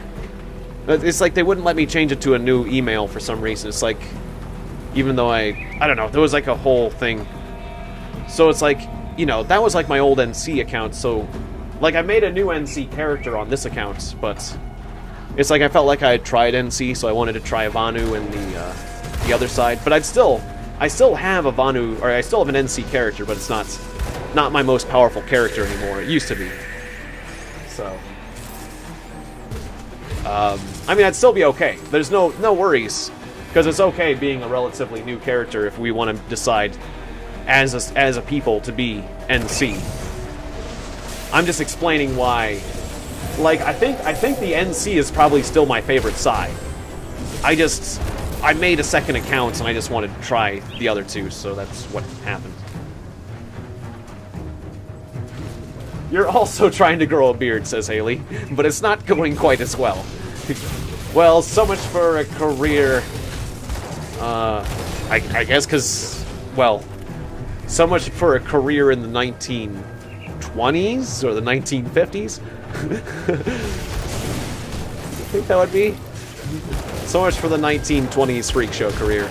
it's like they wouldn't let me change it to a new email for some reason. It's like, even though I don't know, there was like a whole thing. So it's like, you know, that was like my old NC account, so, like, I made a new NC character on this account, but it's like I felt like I had tried NC, so I wanted to try Vanu and the other side. But I still have a Vanu, or I still have an NC character, but it's not my most powerful character anymore. It used to be. So, I mean, I'd still be okay. There's no worries, because it's okay being a relatively new character if we want to decide as a people to be NC. I'm just explaining why. Like, I think the NC is probably still my favorite side. I made a second account and I just wanted to try the other two, so that's what happened. You're also trying to grow a beard, says Haley, but it's not going quite as well. Well, so much for a career. I guess because, well, so much for a career in the 1920s or the 1950s. I think that would be. So much for the 1920s freak show career.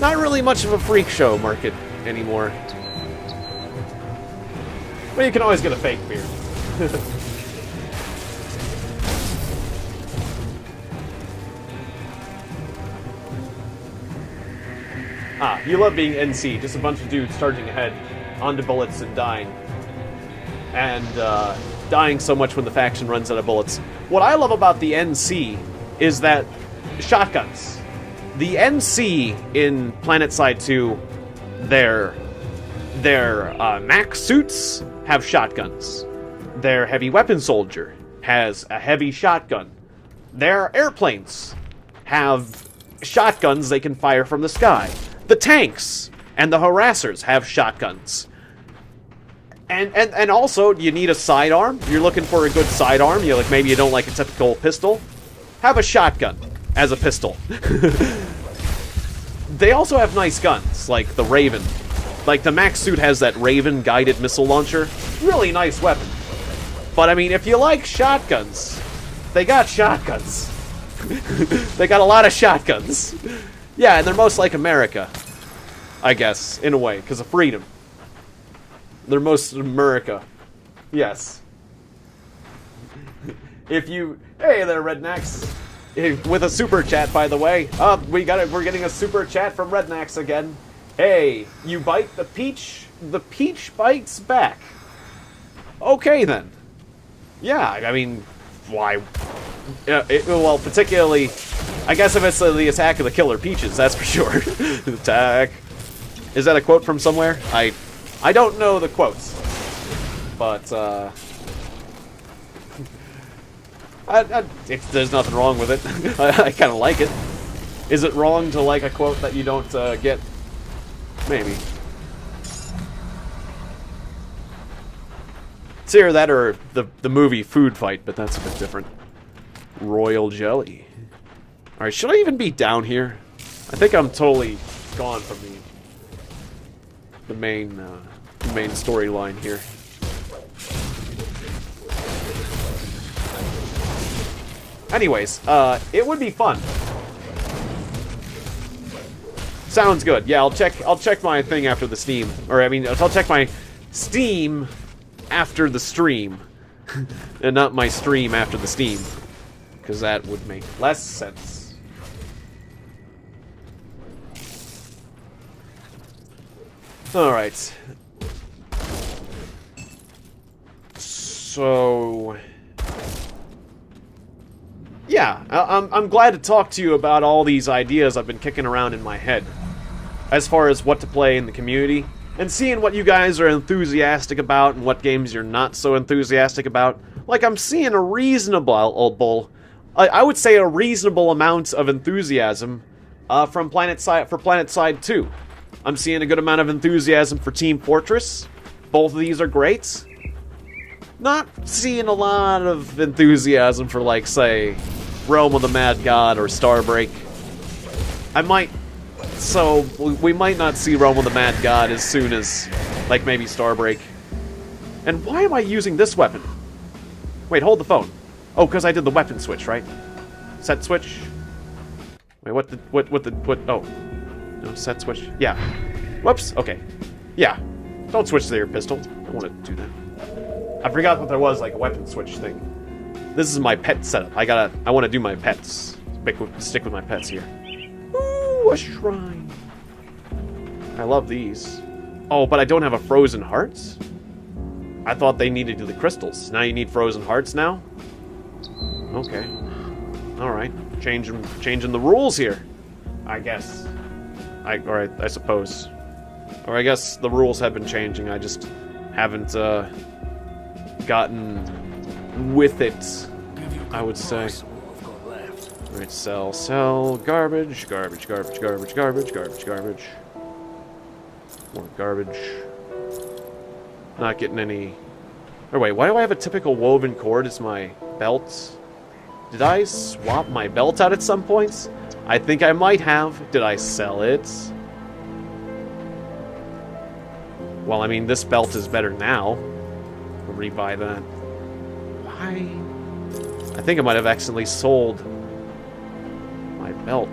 Not really much of a freak show market anymore. But you can always get a fake beard. You love being NC, just a bunch of dudes charging ahead onto bullets and dying. And, dying so much when the faction runs out of bullets. What I love about the NC is that shotguns. The NC in PlanetSide 2, their mech suits have shotguns. Their heavy weapon soldier has a heavy shotgun. Their airplanes have shotguns they can fire from the sky. The tanks and the harassers have shotguns. And also, you need a sidearm. You're looking for a good sidearm. You're like, maybe you don't like a typical pistol. Have a shotgun as a pistol. They also have nice guns, like the Raven. Like, the Max suit has that Raven guided missile launcher. Really nice weapon. But, I mean, if you like shotguns, they got shotguns. They got a lot of shotguns. Yeah, and they're most like America, I guess, in a way, because of freedom. They're most America. Yes. If you... Hey there, Rednax. With a super chat, by the way. We're getting a super chat from Rednax again. Hey, you bite the peach bites back. Okay, then. Yeah, I mean, why... well, particularly... I guess if it's the attack of the killer peaches, that's for sure. Attack. Is that a quote from somewhere? I don't know the quotes, but there's nothing wrong with it. I kind of like it. Is it wrong to like a quote that you don't get? Maybe. It's either that or the movie Food Fight, but that's a bit different. Royal jelly. All right, should I even be down here? I think I'm totally gone from the main storyline here. Anyways, it would be fun. Sounds good. Yeah, I'll check my thing after the Steam, or I mean, I'll check my Steam after the stream, and not my stream after the Steam, because that would make less sense. All right. So, yeah, I'm glad to talk to you about all these ideas I've been kicking around in my head, as far as what to play in the community, and seeing what you guys are enthusiastic about and what games you're not so enthusiastic about. Like, I'm seeing a reasonable, I would say a reasonable amount of enthusiasm from PlanetSide 2. I'm seeing a good amount of enthusiasm for Team Fortress. Both of these are great. Not seeing a lot of enthusiasm for, like, say, Realm of the Mad God or Starbreak. We might not see Realm of the Mad God as soon as, like, maybe Starbreak. And why am I using this weapon? Wait, hold the phone. Oh, because I did the weapon switch, right? Set switch? Wait, oh. No, set switch? Yeah. Whoops, okay. Yeah. Don't switch to your pistol. I don't want to do that. I forgot that there was, like, a weapon switch thing. This is my pet setup. I want to do my pets. Stick with my pets here. Ooh, a shrine. I love these. Oh, but I don't have a frozen heart? I thought they needed the crystals. Now you need frozen hearts now? Okay. Alright. Changing the rules here. I guess. Alright, I suppose. Or I guess the rules have been changing. I just haven't, gotten with it, I would say. Alright, sell, garbage. More garbage. Not getting any... Or wait, why do I have a typical woven cord as my belt? Did I swap my belt out at some points? I think I might have. Did I sell it? Well, I mean, this belt is better now. I'll rebuy that. Why? I think I might have accidentally sold my belt.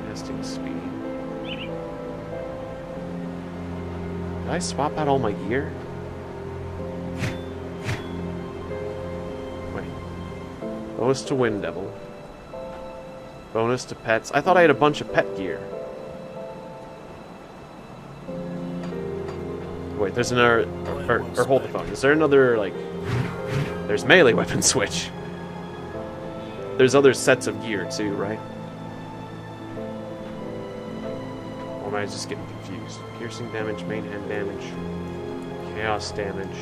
Casting speed. Did I swap out all my gear? Wait. Bonus to Wind Devil. Bonus to pets. I thought I had a bunch of pet gear. Wait, there's another... Or hold the phone. Is there another, like... There's melee weapon switch. There's other sets of gear, too, right? Or am I just getting confused? Piercing damage, main hand damage, chaos damage.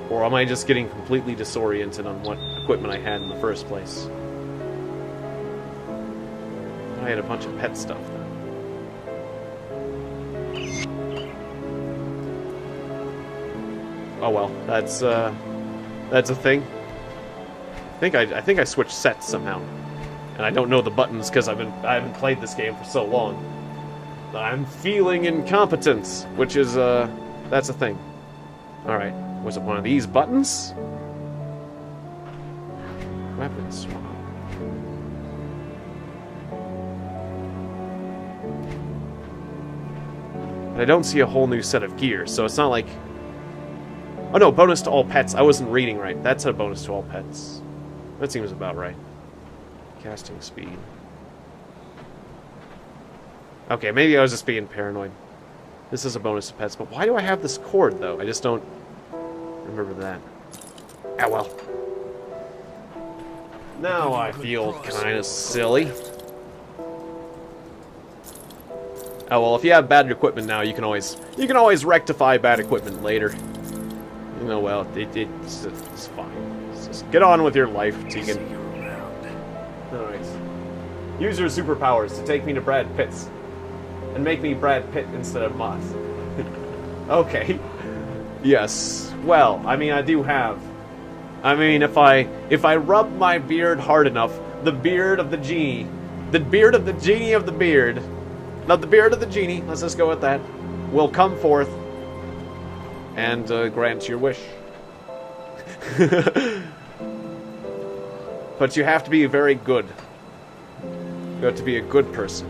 Or am I just getting completely disoriented on what equipment I had in the first place? I had a bunch of pet stuff, though. Oh well, that's a thing. I think I switched sets somehow, and I don't know the buttons because I haven't played this game for so long. I'm feeling incompetent, which is that's a thing. All right, was it one of these buttons? Weapon swap. But I don't see a whole new set of gear, so it's not like... Oh no, bonus to all pets. I wasn't reading right. That's a bonus to all pets. That seems about right. Casting speed. Okay, maybe I was just being paranoid. This is a bonus to pets, but why do I have this cord, though? I just don't remember that. Ah, well. Now I feel kind of silly. Oh, well, if you have bad equipment now, you can always rectify bad equipment later. You know, well, it's fine. Just get on with your life, Tiegon. Alright. Use your superpowers to take me to Brad Pitt's. And make me Brad Pitt instead of Moss. Okay. Yes. Well, I mean, I do have. I mean, if I rub my beard hard enough, the beard of the genie of the beard, not the beard of the genie, let's just go with that, will come forth and grant your wish. But you have to be very good. You have to be a good person.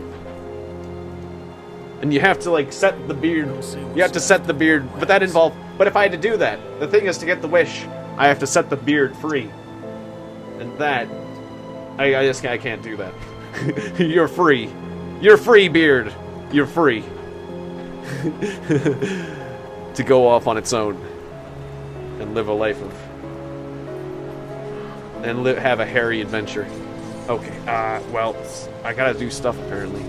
And you have to, like, set the beard. You have to set the beard, but that involves... But if I had to do that, the thing is, to get the wish, I have to set the beard free. And that... I can't do that. You're free. You're free, beard. You're free. To go off on its own. And live a life of and have a hairy adventure. Okay, well, I gotta do stuff apparently.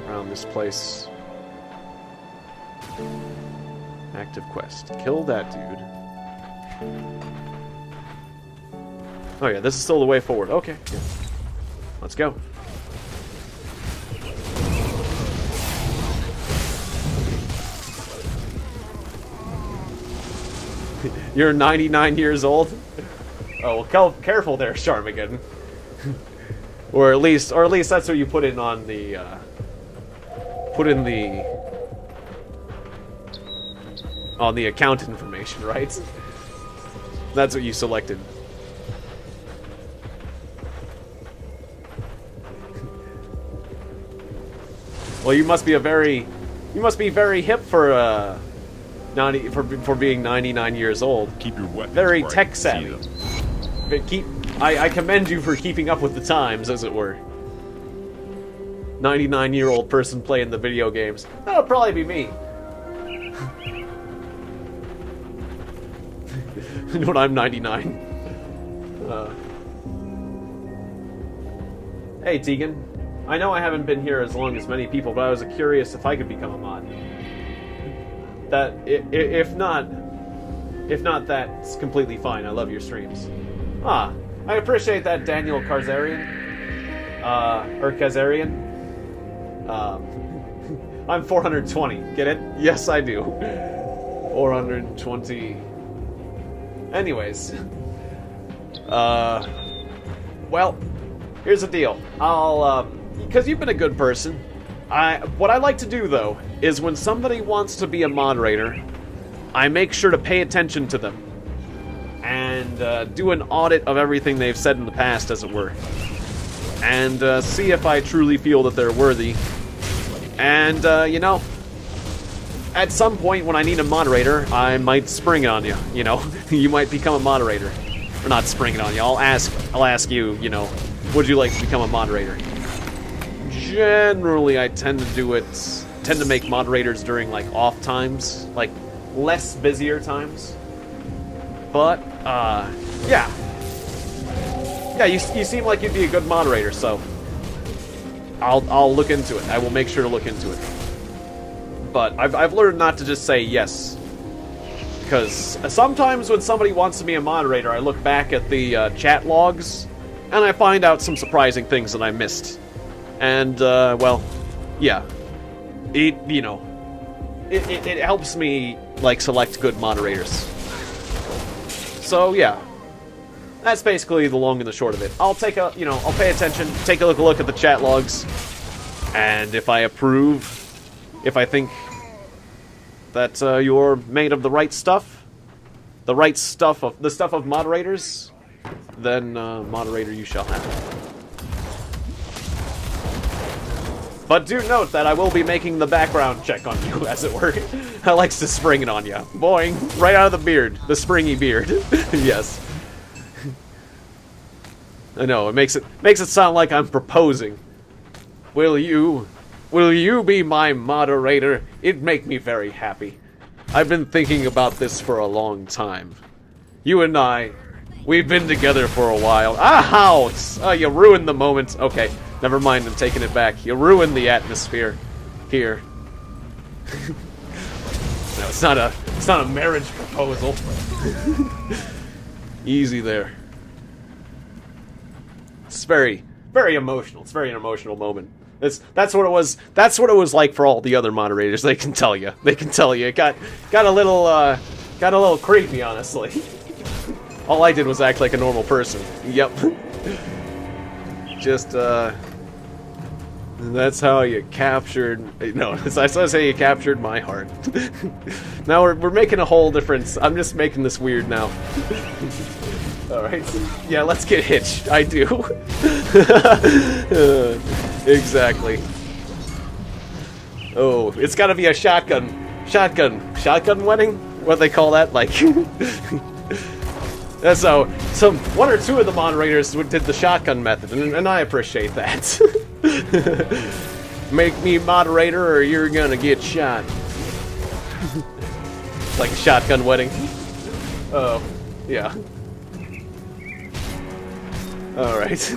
Around this place. Active quest. Kill that dude. Oh yeah, this is still the way forward. Okay, yeah. Let's go. You're 99 years old? Oh, well, careful there, Sharmigan. or at least that's what you put in on the, on the account information, right? That's what you selected. Well, you must be very hip for, for being 99 years old. Keep your weapons Very bright. tech savvy. But I commend you for keeping up with the times, as it were. 99-year-old person playing the video games. That'll probably be me. When I'm 99. Hey, Tiegon. I know I haven't been here as long as many people, but I was curious if I could become a mod. That if not, that's completely fine. I love your streams. I appreciate that, Daniel Karzarian. Or Kazarian. I'm 420. Get it? Yes, I do. 420. Anyways. Well, here's the deal. Because you've been a good person. What I like to do, though, is when somebody wants to be a moderator, I make sure to pay attention to them and do an audit of everything they've said in the past, as it were, and see if I truly feel that they're worthy. And, you know, at some point when I need a moderator, I might spring it on you, you know? You might become a moderator. Or not spring it on you, I'll ask you, you know, would you like to become a moderator? Generally, I tend to make moderators during, like, off times, like, less busier times. But, yeah. Yeah, you seem like you'd be a good moderator, so I'll look into it. I will make sure to look into it. But I've learned not to just say yes. Because sometimes when somebody wants to be a moderator, I look back at the chat logs, and I find out some surprising things that I missed. And, well, yeah. It helps me, like, select good moderators. So, yeah. That's basically the long and the short of it. I'll pay attention, take a look at the chat logs, and if I approve, if I think that you're made of the stuff of moderators, then moderator you shall have. But do note that I will be making the background check on you, as it were. I likes to spring it on you. Boing, right out of the beard, the springy beard. Yes. I know, it makes it sound like I'm proposing. Will you be my moderator? It'd make me very happy. I've been thinking about this for a long time. You and I, we've been together for a while. Oh, you ruined the moment. Okay, never mind, I'm taking it back. You ruined the atmosphere here. No, it's not a marriage proposal. Easy there. It's very, very emotional. It's very an emotional moment. That's what it was. That's what it was like for all the other moderators. They can tell you. They can tell you. It got a little creepy, honestly. All I did was act like a normal person. Yep. Just that's how you captured. No, that's how you captured my heart. Now we're making a whole difference. I'm just making this weird now. Alright. Yeah, let's get hitched. I do. Exactly. Oh, it's gotta be a shotgun wedding? What they call that? Like... So one or two of the moderators did the shotgun method, and I appreciate that. Make me moderator or you're gonna get shot. Like a shotgun wedding. Oh, yeah. Alright.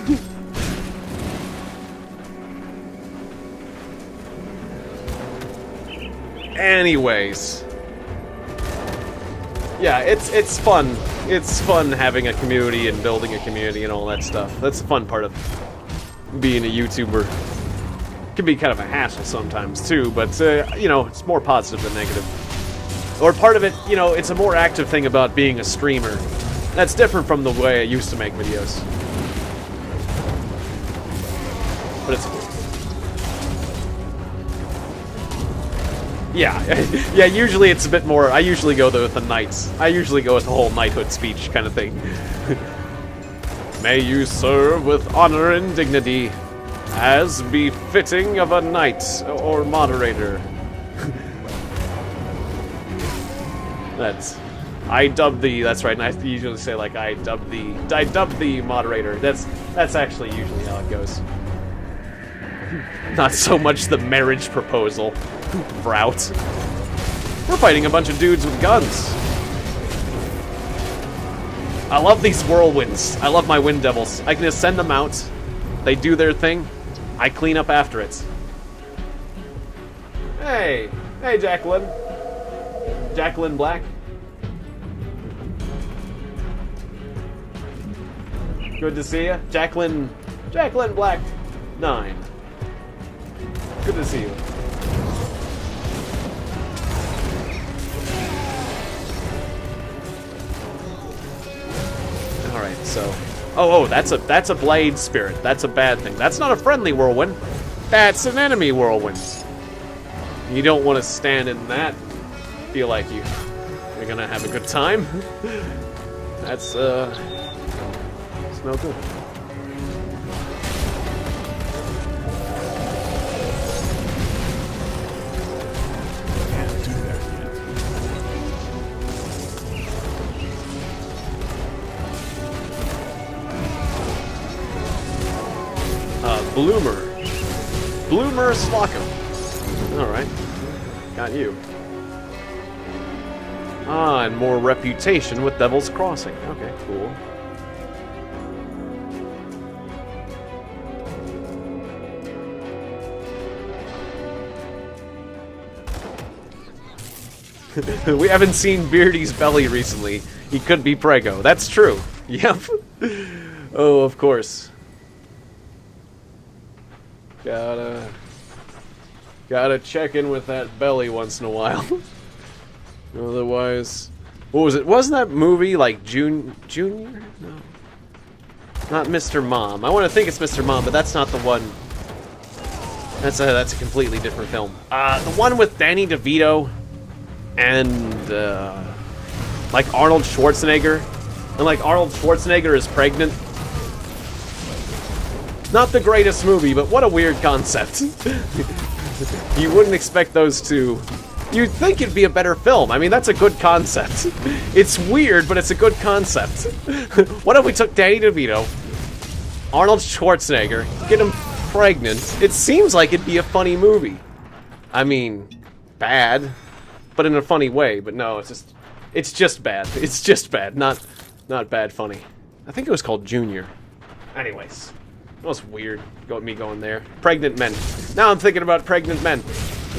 Anyways. Yeah, it's fun. It's fun having a community and building a community and all that stuff. That's the fun part of being a YouTuber. It can be kind of a hassle sometimes too, but you know, it's more positive than negative. Or part of it, you know, it's a more active thing about being a streamer. That's different from the way I used to make videos. But it's cool. Yeah, yeah, usually it's a bit more, I usually go with the knights. I usually go with the whole knighthood speech kind of thing. May you serve with honor and dignity, as befitting of a knight or moderator. That's that's right, and I usually say like I dub the moderator. That's actually usually how it goes. Not so much the marriage proposal route. We're fighting a bunch of dudes with guns. I love these whirlwinds. I love my wind devils. I can just send them out. They do their thing. I clean up after it. Hey, Jacqueline. Jacqueline Black. Good to see you, Jacqueline Black 9. Good to see you. All right, so that's a blade spirit. That's a bad thing. That's not a friendly whirlwind. That's an enemy whirlwind. You don't want to stand in that. Feel like you're gonna have a good time. That's it's no good. Can't do that yet. Bloomer Slocum. Alright. Got you. Ah, and more reputation with Devil's Crossing. Okay, cool. We haven't seen Beardy's belly recently. He could be Prego. That's true. Yep. Oh, of course. Gotta check in with that belly once in a while. Otherwise, what was it? Wasn't that movie like Junior? No, not Mr. Mom. I want to think it's Mr. Mom, but that's not the one. That's a completely different film. The one with Danny DeVito and like Arnold Schwarzenegger, and like Arnold Schwarzenegger is pregnant. Not the greatest movie, but what a weird concept. You wouldn't expect those two. You'd think it'd be a better film. I mean, that's a good concept. It's weird, but it's a good concept. What if we took Danny DeVito, Arnold Schwarzenegger, get him pregnant? It seems like it'd be a funny movie. I mean, bad, but in a funny way. But no, it's just bad. It's just bad, not bad funny. I think it was called Junior. Anyways. That was weird, me going there. Pregnant men. Now I'm thinking about pregnant men,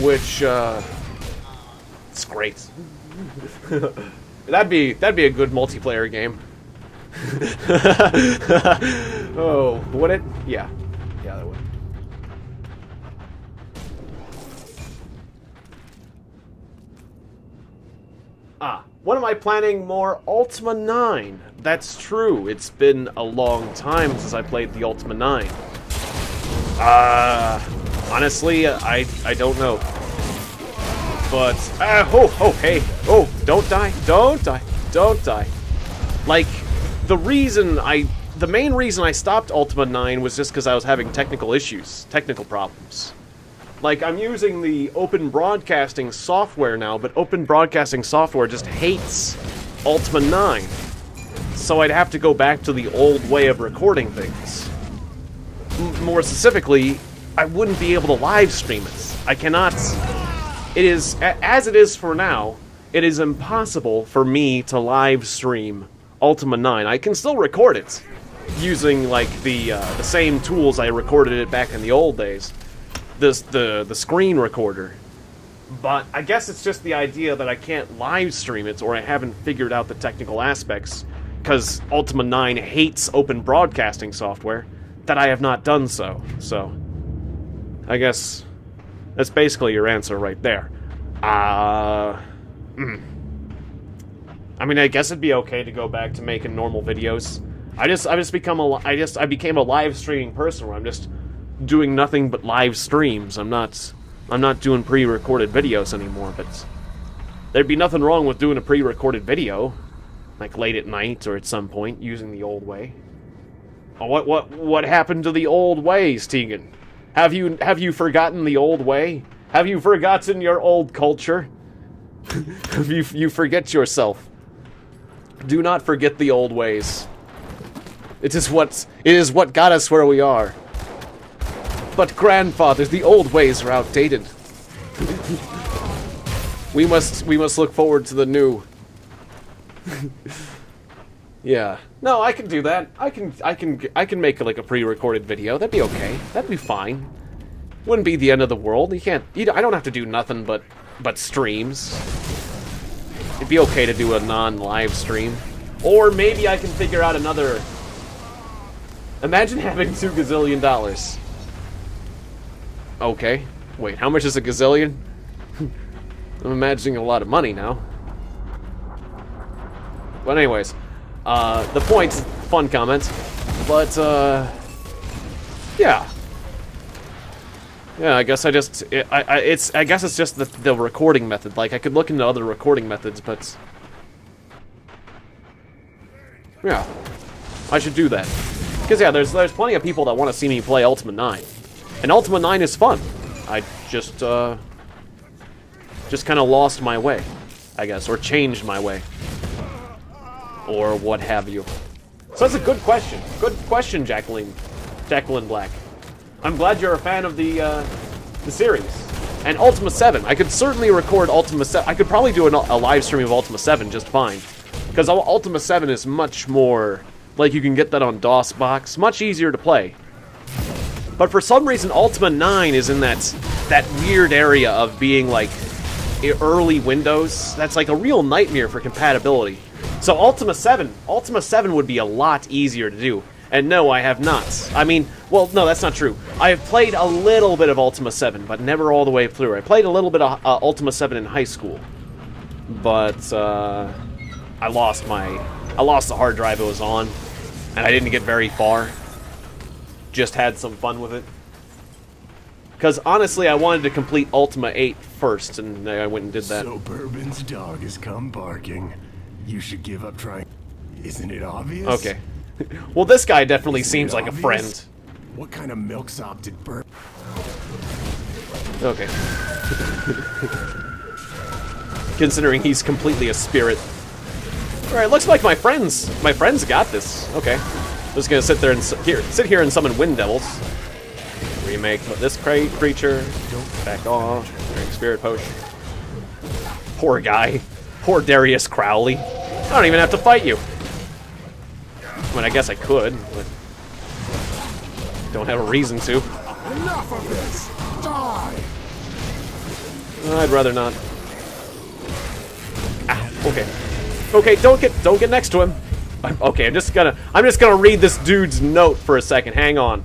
which it's great. that'd be a good multiplayer game. Oh, would it? Yeah, that would. When am I planning more Ultima 9? That's true. It's been a long time since I played the Ultima 9. Honestly, I don't know. But, hey. Oh, don't die. Like, the main reason I stopped Ultima 9 was just because I was having technical problems. Like, I'm using the open broadcasting software now, but open broadcasting software just hates Ultima 9. So I'd have to go back to the old way of recording things. More specifically, I wouldn't be able to live stream it. I cannot. It is, as it is for now, it is impossible for me to live stream Ultima 9. I can still record it using like the same tools I recorded it back in the old days, the screen recorder. But I guess it's just the idea that I can't live stream it, or I haven't figured out the technical aspects, because Ultima 9 hates open broadcasting software, that I have not done so. So, I guess that's basically your answer right there. I mean, I guess it'd be okay to go back to making normal videos. I became a live streaming person where I'm just doing nothing but live streams. I'm not doing pre-recorded videos anymore, but there'd be nothing wrong with doing a pre-recorded video, like late at night or at some point, using the old way. Oh, what happened to the old ways, Tiegon? Have you forgotten the old way? Have you forgotten your old culture? you forget yourself. Do not forget the old ways. It is what got us where we are. But grandfather, the old ways are outdated. we must look forward to the new. Yeah. No, I can do that. I can make like a pre-recorded video. That'd be okay. That'd be fine. Wouldn't be the end of the world. I don't have to do nothing but streams. It'd be okay to do a non-live stream. Or maybe I can figure out another. Imagine having $2 gazillion. Okay. Wait, how much is a gazillion? I'm imagining a lot of money now. But anyways, the point, fun comment. But, yeah. Yeah, I guess I guess it's just the recording method. Like, I could look into other recording methods, but yeah, I should do that. Because yeah, there's plenty of people that want to see me play Ultima 9, and Ultima 9 is fun. I just kind of lost my way, I guess, or changed my way, or what have you. So that's a good question. Good question, Jacqueline Black. I'm glad you're a fan of the series. And Ultima 7. I could certainly record Ultima 7. I could probably do a live stream of Ultima 7 just fine. Because Ultima 7 is much more... Like, you can get that on DOSBox. Much easier to play. But for some reason, Ultima 9 is in that weird area of being, like, early Windows. That's, like, a real nightmare for compatibility. So Ultima 7 would be a lot easier to do. And no, I have not. I mean, well, no, that's not true. I have played a little bit of Ultima 7, but never all the way through. I played a little bit of Ultima 7 in high school. But, I lost the hard drive it was on, and I didn't get very far. Just had some fun with it. Because, honestly, I wanted to complete Ultima 8 first, and I went and did that. So Bourbon's dog has come barking. You should give up trying. Isn't it obvious? Okay. Well, this guy definitely seems like a friend. What kind of milksop did Bourbon? Okay. Considering he's completely a spirit. Alright, looks like my friends got this. Okay. I'm just gonna sit there and sit here and summon wind devils. Remake this creature. Back off. Drink spirit potion. Poor guy. Poor Darius Crowley. I don't even have to fight you. I mean, I guess I could, but don't have a reason to. Enough of this! Die! I'd rather not. Ah, okay. Okay, don't get next to him. Okay, I'm just gonna read this dude's note for a second. Hang on.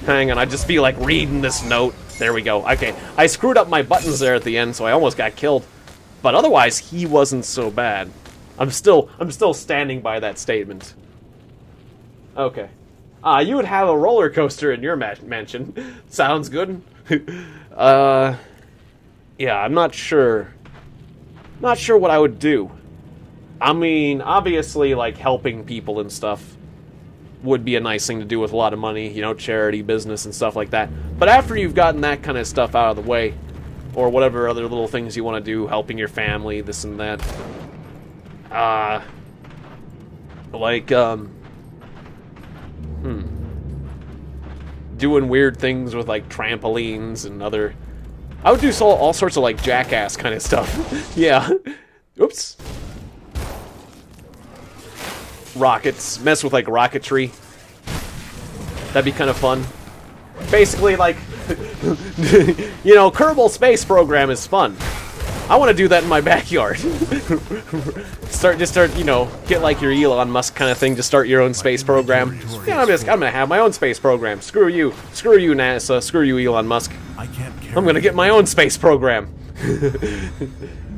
I just feel like reading this note. There we go. Okay, I screwed up my buttons there at the end, so I almost got killed. But otherwise, he wasn't so bad. I'm still standing by that statement. Okay. You would have a roller coaster in your mansion. Sounds good. Yeah, I'm not sure. Not sure what I would do. I mean, obviously, like, helping people and stuff would be a nice thing to do with a lot of money, you know, charity, business, and stuff like that. But after you've gotten that kind of stuff out of the way, or whatever other little things you want to do, helping your family, this and that, doing weird things with, like, trampolines and other I would do all sorts of, like, jackass kind of stuff. Yeah. Oops. Rockets. Mess with, like, rocketry. That'd be kind of fun. Basically, like, you know, Kerbal Space Program is fun. I want to do that in my backyard. start, you know, get like your Elon Musk kind of thing to start your own space program. Yeah, I'm gonna have my own space program. Screw you, NASA, screw you, Elon Musk. I'm gonna get my own space program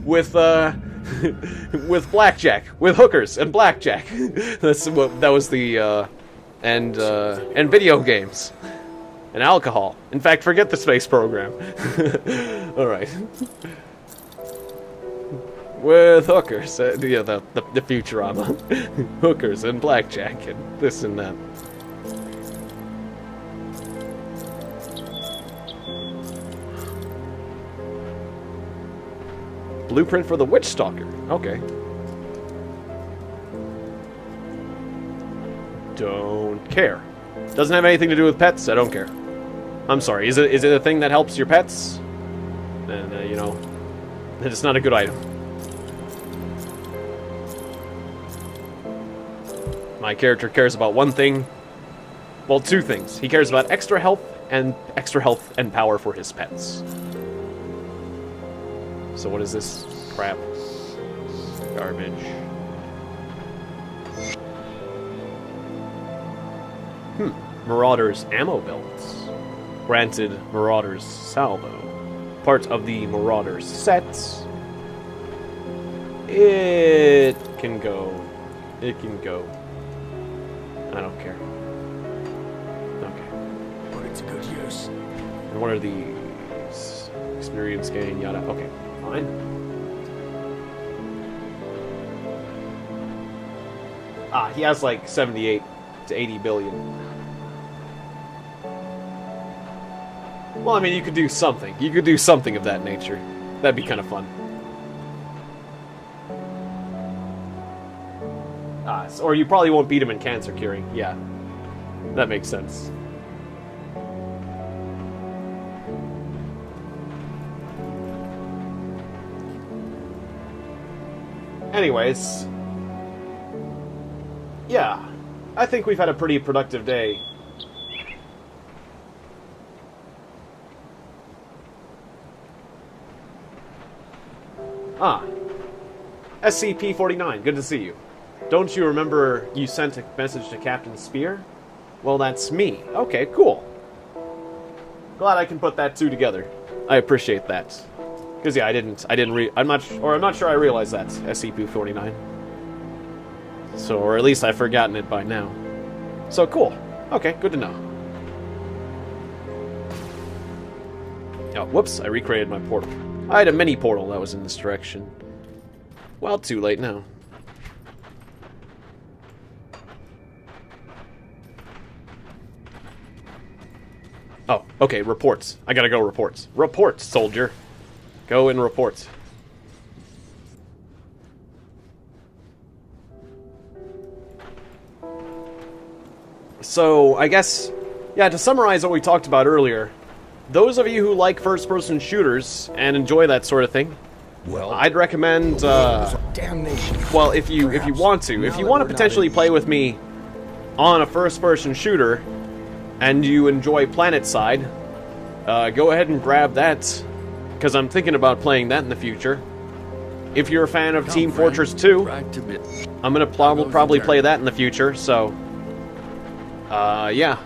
with blackjack, with hookers and blackjack. That was the and video games. And alcohol. In fact, forget the space program. Alright. With hookers. Yeah, the Futurama. Hookers and blackjack and this and that. Blueprint for the Witch Stalker. Okay. Don't care. Doesn't have anything to do with pets, I don't care. I'm sorry, is it a thing that helps your pets? And, you know, it's not a good item. My character cares about one thing. Well, two things. He cares about extra health and power for his pets. So what is this? Crap. Garbage. Marauders ammo belts. Granted Marauders salvo. Part of the Marauders sets. It can go. It can go. I don't care. Okay. Put it to good use. And what are these? Experience gain, yada. Okay, fine. Ah, he has like 78 to 80 billion. Well, I mean, you could do something. You could do something of that nature. That'd be kind of fun. Ah, or you probably won't beat him in cancer curing. Yeah. That makes sense. Anyways. Yeah. I think we've had a pretty productive day. Ah. SCP-49, good to see you. Don't you remember you sent a message to Captain Spear? Well, that's me. Okay, cool. Glad I can put that two together. I appreciate that. Because yeah, I'm not sure I realized that, SCP-49. So, or at least I've forgotten it by now. So, cool. Okay, good to know. Oh, whoops, I recreated my portal. I had a mini portal that was in this direction. Well, too late now. Oh, okay, reports. I gotta go reports. Reports, soldier. Go and report. So, I guess, yeah, to summarize what we talked about earlier, those of you who like first-person shooters and enjoy that sort of thing, well, I'd recommend, damnation. well, if you want to potentially play with me on a first-person shooter, and you enjoy PlanetSide, go ahead and grab that, because I'm thinking about playing that in the future. If you're a fan of Team Fortress 2, I'm gonna probably play that in the future, so, yeah.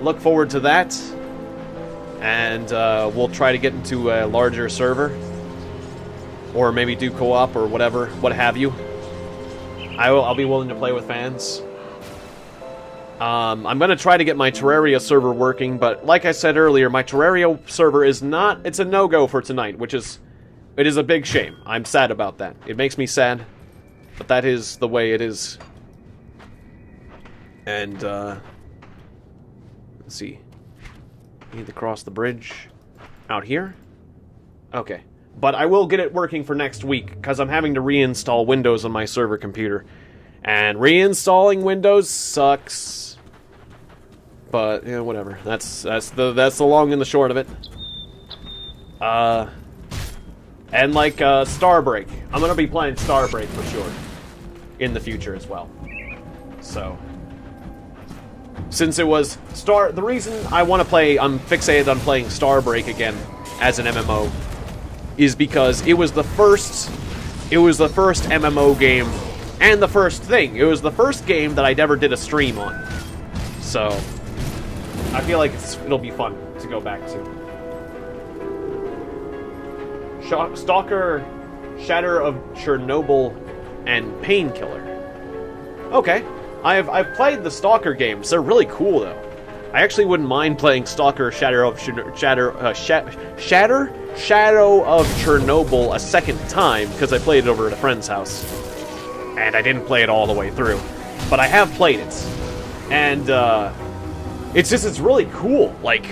Look forward to that. And we'll try to get into a larger server, or maybe do co-op or whatever, what have you. I'll be willing to play with fans. I'm gonna try to get my Terraria server working, but like I said earlier, my Terraria server is not. It's a no-go for tonight, it is a big shame. I'm sad about that. It makes me sad, but that is the way it is. And let's see. Need to cross the bridge out here? Okay. But I will get it working for next week, because I'm having to reinstall Windows on my server computer. And reinstalling Windows sucks. But, yeah, whatever. That's the long and the short of it. And like Starbreak. I'm gonna be playing Starbreak for sure in the future as well. So, since it was the reason I want to play, I'm fixated on playing Starbreak again as an MMO, is because it was the first MMO game, and the first thing. It was the first game that I ever did a stream on. So, I feel like it'll be fun to go back to. Stalker, Shatter of Chernobyl, and Painkiller. Okay, I've played the Stalker games. They're really cool though. I actually wouldn't mind playing Stalker, Shadow of Chernobyl a second time because I played it over at a friend's house, and I didn't play it all the way through, but I have played it, and it's really cool. Like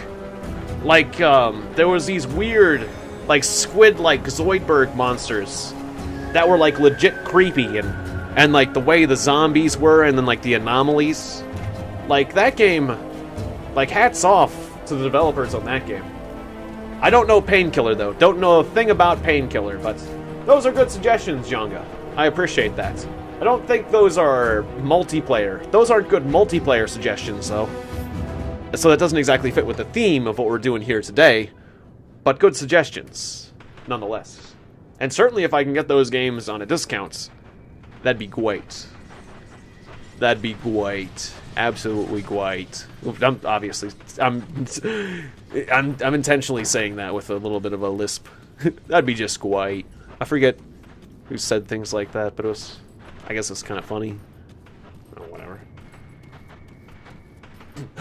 there was these weird, like, squid-like Zoidberg monsters that were, like, legit creepy, and like, the way the zombies were, and then, like, the anomalies. Like, that game, like, hats off to the developers on that game. I don't know Painkiller, though. Don't know a thing about Painkiller, but those are good suggestions, Jonga. I appreciate that. I don't think those are multiplayer. Those aren't good multiplayer suggestions, though. So that doesn't exactly fit with the theme of what we're doing here today. But good suggestions, nonetheless. And certainly if I can get those games on a discount, that'd be great. That'd be great. Absolutely great. I'm intentionally saying that with a little bit of a lisp. That'd be just great. I forget who said things like that, but I guess it's kind of funny. Oh, whatever.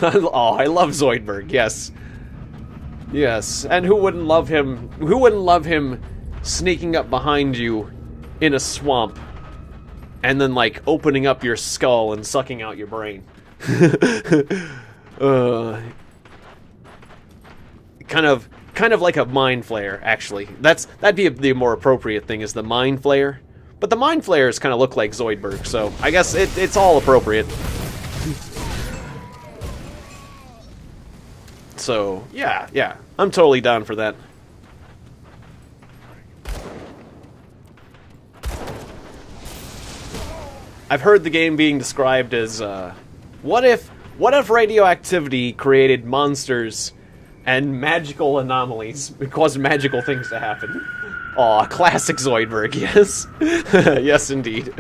Oh, I love Zoidberg, yes. Yes, and who wouldn't love him? Who wouldn't love him sneaking up behind you in a swamp and then, like, opening up your skull and sucking out your brain? Kind of like a mind flayer, actually. That'd be the more appropriate thing, is the mind flayer. But the mind flayers kind of look like Zoidberg, so I guess it's all appropriate. So, yeah, I'm totally down for that. I've heard the game being described as, what if radioactivity created monsters and magical anomalies, caused magical things to happen? Aw, classic Zoidberg, yes. Yes, indeed.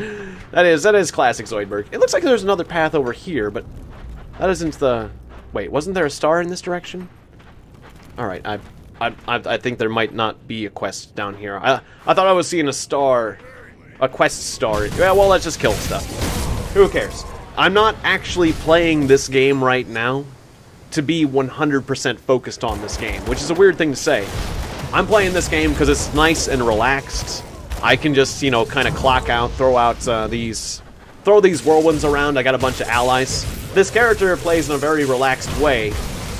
That is classic Zoidberg. It looks like there's another path over here, but that isn't the... Wait, wasn't there a star in this direction? Alright, I think there might not be a quest down here. I thought I was seeing a star, a quest star. Yeah, well, let's just kill stuff. Who cares? I'm not actually playing this game right now to be 100% focused on this game, which is a weird thing to say. I'm playing this game because it's nice and relaxed. I can just, you know, kind of clock out, throw these whirlwinds around. I got a bunch of allies. This character plays in a very relaxed way,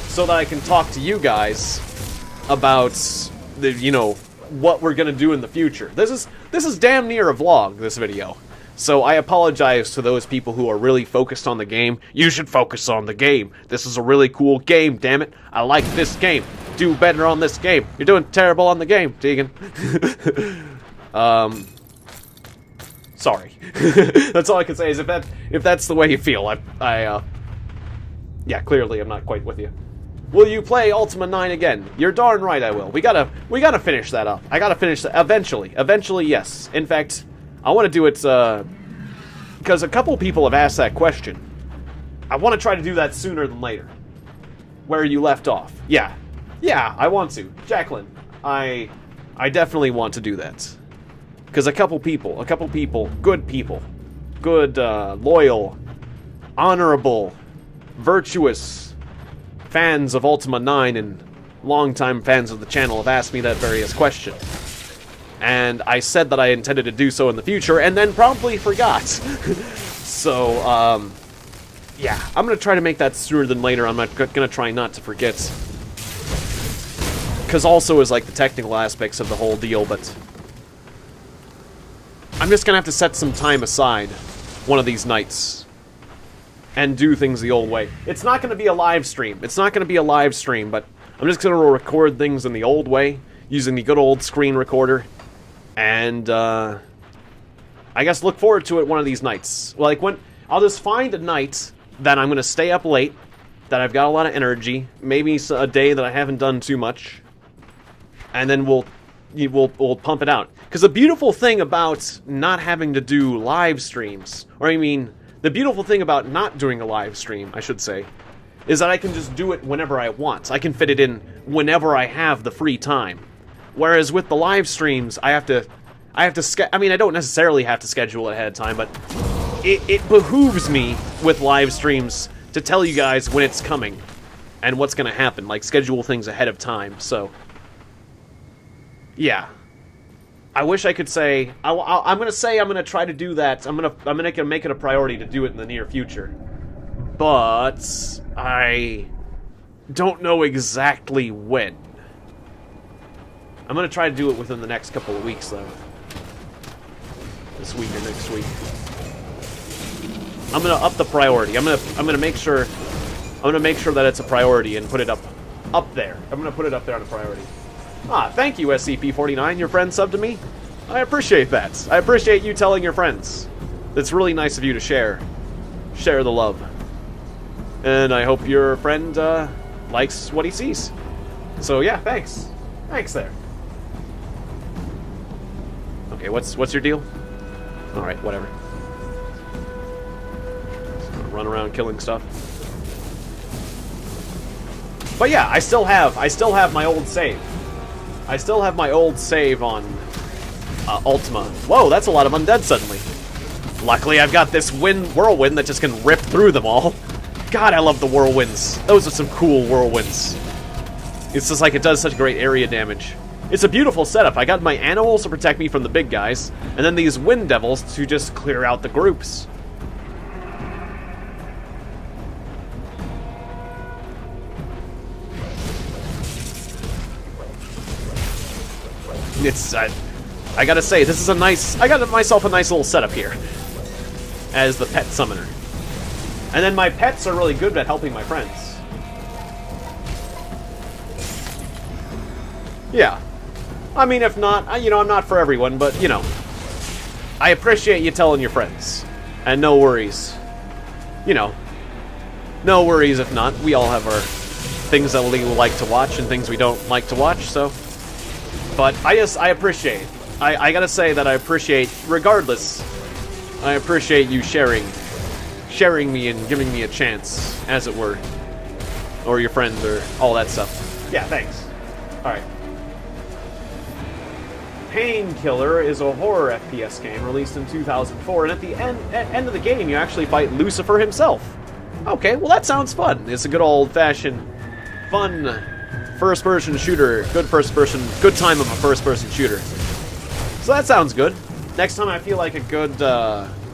so that I can talk to you guys about the, you know, what we're gonna do in the future. This is damn near a vlog, this video. So I apologize to those people who are really focused on the game. You should focus on the game. This is a really cool game, damn it. I like this game. Do better on this game. You're doing terrible on the game, Tiegon. Sorry. That's all I can say is if that's the way you feel, yeah, clearly I'm not quite with you. Will you play Ultima 9 again? You're darn right I will. We gotta finish that up. I gotta finish that eventually. Eventually, yes. In fact, I want to do it, because a couple people have asked that question. I want to try to do that sooner than later. Where you left off. Yeah, I want to. Jacqueline, I definitely want to do that. Because a couple people, good, loyal, honorable, virtuous fans of Ultima 9 and longtime fans of the channel have asked me that various question. And I said that I intended to do so in the future, and then promptly forgot. So, yeah, I'm going to try to make that sooner than later. I'm not going to try not to forget. Because also is like the technical aspects of the whole deal, but I'm just going to have to set some time aside one of these nights and do things the old way. It's not going to be a live stream. It's not going to be a live stream, but I'm just going to record things in the old way. using the good old screen recorder. And, I guess look forward to it one of these nights. Like, when... I'll just find a night that I'm going to stay up late, that I've got a lot of energy, maybe a day that I haven't done too much, and then we'll pump it out. Because the beautiful thing about not having to do live streams, or I mean, the beautiful thing about not doing a live stream, I should say, is that I can just do it whenever I want. I can fit it in whenever I have the free time. Whereas with the live streams, I have to I mean, I don't necessarily have to schedule it ahead of time, but it behooves me with live streams to tell you guys when it's coming and what's going to happen, like schedule things ahead of time. So yeah, I wish I could say I'm going to try to do that. I'm going to make it a priority to do it in the near future, but I don't know exactly when. I'm going to try to do it within the next couple of weeks, though. This week or next week. I'm gonna up the priority. I'm gonna make sure that it's a priority and put it up there. I'm gonna put it up there on a priority. Ah, thank you, SCP-49. Your friend subbed to me. I appreciate that. I appreciate you telling your friends. It's really nice of you to share the love. And I hope your friend likes what he sees. So yeah, thanks. Thanks there. Okay, what's your deal? All right, whatever. Run around killing stuff. But yeah, I still have my old save. I still have my old save on Ultima. Whoa, that's a lot of undead suddenly. Luckily, I've got this whirlwind that just can rip through them all. God, I love the whirlwinds. Those are some cool whirlwinds. It's just like it does such great area damage. It's a beautiful setup. I got my animals to protect me from the big guys, and then these wind devils to just clear out the groups. It's, I gotta say, this is a nice, I got myself a nice little setup here as the pet summoner. And then my pets are really good at helping my friends. Yeah. I mean, if not, you know, I'm not for everyone, but, you know, I appreciate you telling your friends. And no worries. You know, no worries if not. We all have our things that we like to watch and things we don't like to watch, so. But I appreciate. I gotta say that I appreciate, regardless, I appreciate you sharing me and giving me a chance, as it were. Or your friend, or all that stuff. Yeah, thanks. Alright. Painkiller is a horror FPS game released in 2004, and at the end of the game, you actually fight Lucifer himself. Okay, well that sounds fun. It's a good old-fashioned, fun first-person shooter. Good time of a first-person shooter. So that sounds good. Next time I feel like a good,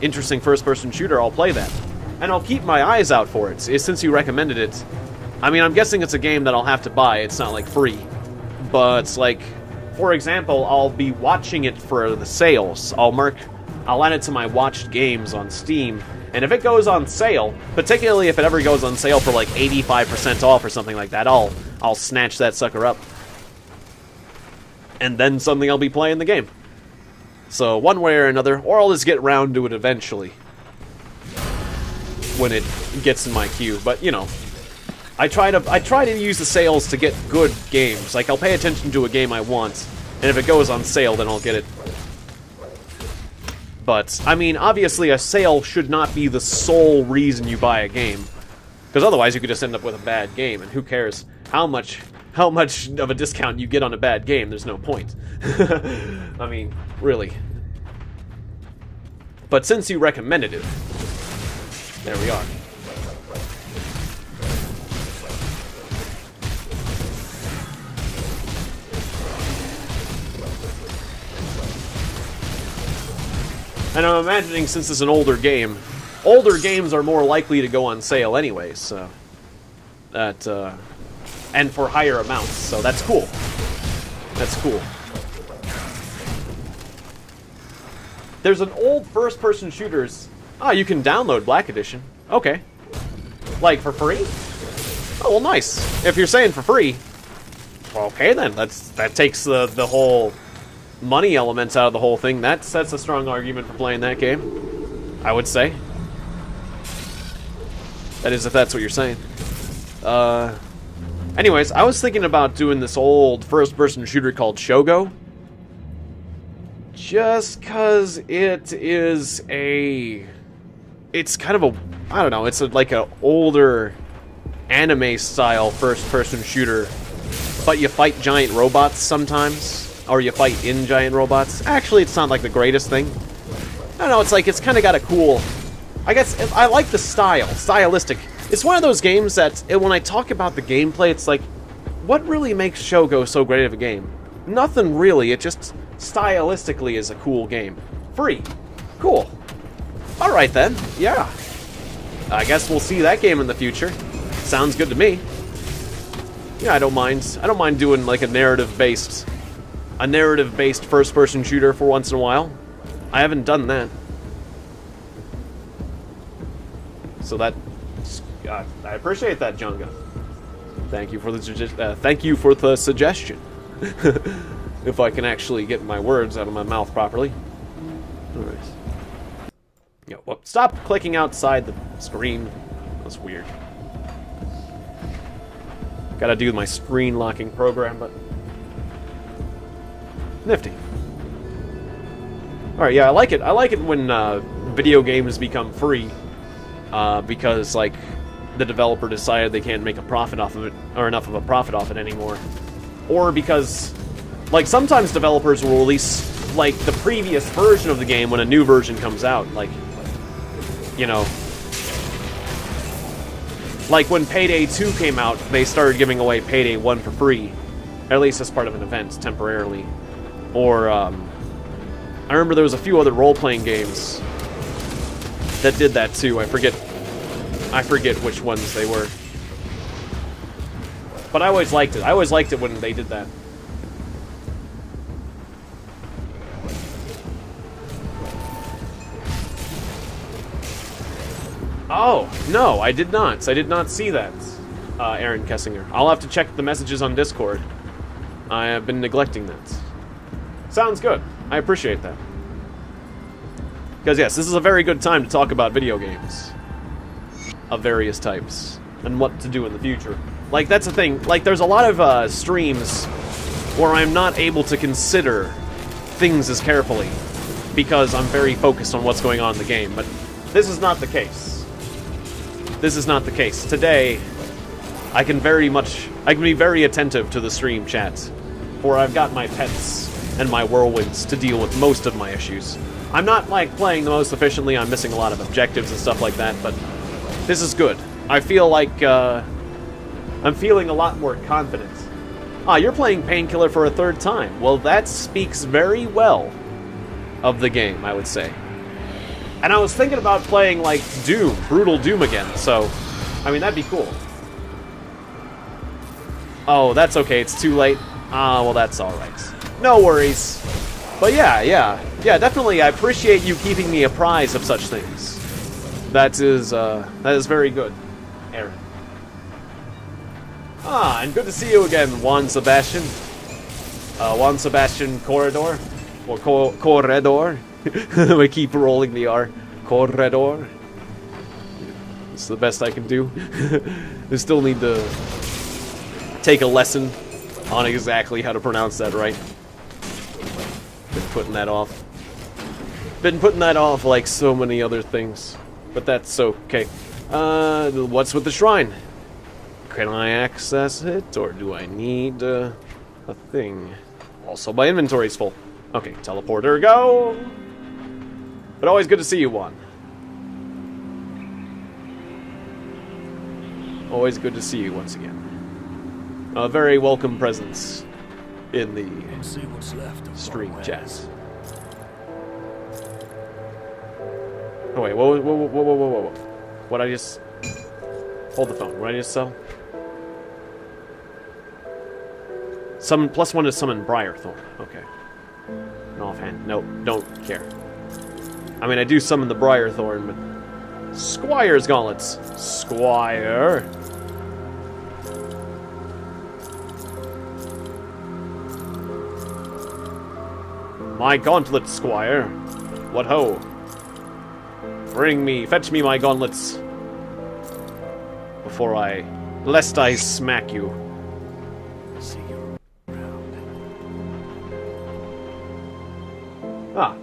interesting first-person shooter, I'll play that. And I'll keep my eyes out for it, since you recommended it. I mean, I'm guessing it's a game that I'll have to buy. It's not, like, free. But, like, for example, I'll be watching it for the sales. I'll add it to my watched games on Steam, and if it goes on sale, particularly if it ever goes on sale for like 85% off or something like that, I'll snatch that sucker up. And then suddenly I'll be playing the game. So one way or another, or I'll just get around to it eventually. When it gets in my queue, but you know. I try to use the sales to get good games. Like, I'll pay attention to a game I want, and if it goes on sale, then I'll get it. But, I mean, obviously a sale should not be the sole reason you buy a game. Because otherwise you could just end up with a bad game, and who cares how much of a discount you get on a bad game, there's no point. I mean, really. But since you recommended it, there we are. And I'm imagining, since it's an older games are more likely to go on sale anyways, so that, and for higher amounts, so that's cool. That's cool. There's an old first-person shooters. Ah, you can download Black Edition. Okay. Like, for free? Oh, well, nice. If you're saying for free, Okay, then. That takes the whole money elements out of the whole thing. That's a strong argument for playing that game, I would say. That is, if that's what you're saying. Anyways, I was thinking about doing this old first-person shooter called Shogo. Just because it is a... It's kind of a... I don't know, it's like an older anime-style first-person shooter. But you fight giant robots sometimes. Or you fight in giant robots. Actually, it's not like the greatest thing. I don't know, it's kind of got a cool... I guess I like the stylistic. It's one of those games that, when I talk about the gameplay, it's like, what really makes Shogo so great of a game? Nothing really, it just stylistically is a cool game. Free. Cool. Alright then, yeah. I guess we'll see that game in the future. Sounds good to me. Yeah, I don't mind doing like a narrative-based first-person shooter for once in a while. I haven't done that. So that, I appreciate that, Junga. Thank you for the suggestion. If I can actually get my words out of my mouth properly. All right. Yo, whoop, stop clicking outside the screen. That's weird. Gotta do my screen locking program, but nifty. All right, yeah, I like it. I like it when video games become free. Because, like, the developer decided they can't make a profit off of it, or enough of a profit off it anymore. Or because, like, sometimes developers will release, like, the previous version of the game when a new version comes out. Like, you know, like when Payday 2 came out, they started giving away Payday 1 for free. At least as part of an event, temporarily. Or, I remember there was a few other role-playing games that did that too. I forget which ones they were. But I always liked it. I always liked it when they did that. Oh, no, I did not. I did not see that, Aaron Kessinger. I'll have to check the messages on Discord. I have been neglecting that. Sounds good. I appreciate that. Because, yes, this is a very good time to talk about video games of various types and what to do in the future. Like, that's the thing. Like, there's a lot of streams where I'm not able to consider things as carefully because I'm very focused on what's going on in the game. But this is not the case. This is not the case. Today, I can be very attentive to the stream chat, for I've got my pets and my whirlwinds to deal with most of my issues. I'm not, like, playing the most efficiently, I'm missing a lot of objectives and stuff like that, but this is good. I feel like, I'm feeling a lot more confident. Ah, you're playing Painkiller for a third time. Well, that speaks very well of the game, I would say. And I was thinking about playing, like, Doom, Brutal Doom again, so, I mean, that'd be cool. Oh, that's okay, it's too late. Ah, well, that's alright. No worries. But yeah, definitely, I appreciate you keeping me apprised of such things. That is very good, Aaron. Ah, and good to see you again, Juan Sebastian. Juan Sebastian Corredor. Or Corredor. We keep rolling the R. Corredor. It's the best I can do. I still need to take a lesson on exactly how to pronounce that right. Been putting that off. Been putting that off like so many other things. But that's okay. What's with the shrine? Can I access it, or do I need a thing? Also, my inventory's full. Okay, teleporter, go! But always good to see you, Juan. Always good to see you once again. A very welcome presence in the stream chat. Oh wait, whoa. What I just... Hold the phone. What I just sell? Summon +1 to summon Briarthorn. Okay. An offhand. Nope, don't care. I mean, I do summon the Briarthorn, but... Squire's Gauntlets. Squire. My gauntlet, squire. What ho? Fetch me my gauntlets. Lest I smack you. See you around. Ah.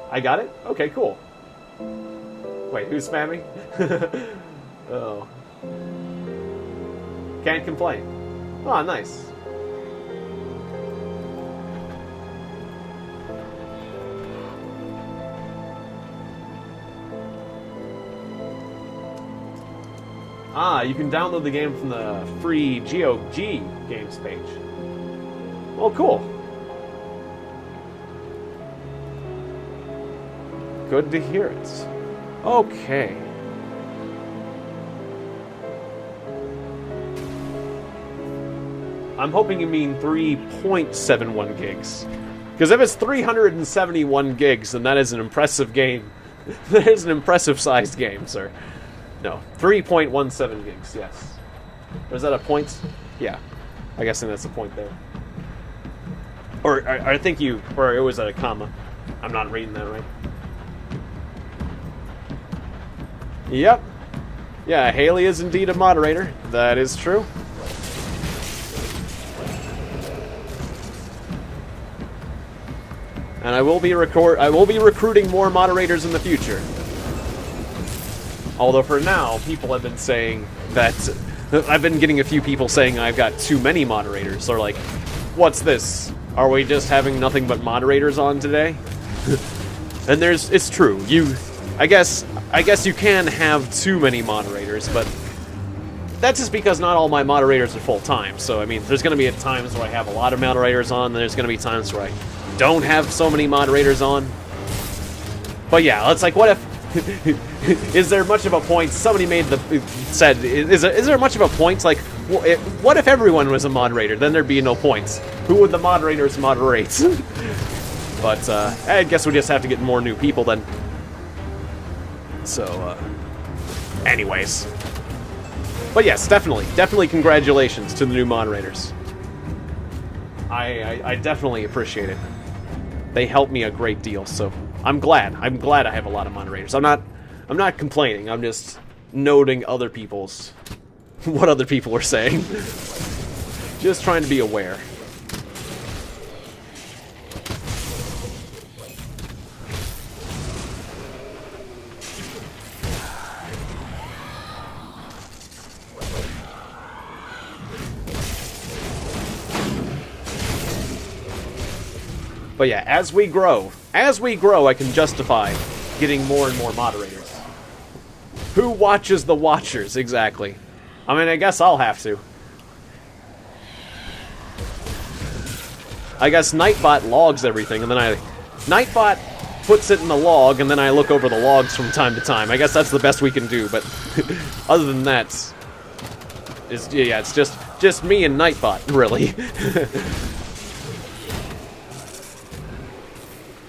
I got it? Okay, cool. Wait, who's spamming? Oh. Can't complain. Ah, nice. Ah, you can download the game from the free GOG games page. Oh, cool. Good to hear it. Okay. I'm hoping you mean 3.71 gigs. Because if it's 371 gigs, then that is an impressive game. That is an impressive sized game, sir. No, 3.17 gigs, yes. Or is that a point? Yeah. I guess that's a point there. Or I think or it was at a comma. I'm not reading that right. Yep. Yeah, Haley is indeed a moderator. That is true. And I will be recruiting more moderators in the future. Although for now, people have been saying that I've been getting a few people saying I've got too many moderators. They're like, "What's this? Are we just having nothing but moderators on today?" And it's true. I guess you can have too many moderators, but that's just because not all my moderators are full time. So I mean, there's going to be times where I have a lot of moderators on, and there's going to be times where I don't have so many moderators on. But yeah, it's like, what if? Is there much of a point? Somebody said, is there much of a point? Like, what if everyone was a moderator? Then there'd be no points. Who would the moderators moderate? But I guess we just have to get more new people then. So, anyways. But yes, definitely congratulations to the new moderators. I definitely appreciate it. They help me a great deal, so I'm glad I have a lot of moderators. I'm not complaining. I'm just noting what other people are saying. Just trying to be aware. But yeah, as we grow, I can justify getting more and more moderators. Who watches the watchers, exactly? I mean, I guess I'll have to. I guess Nightbot logs everything, and then Nightbot puts it in the log, and then I look over the logs from time to time. I guess that's the best we can do, but other than that, it's just me and Nightbot, really.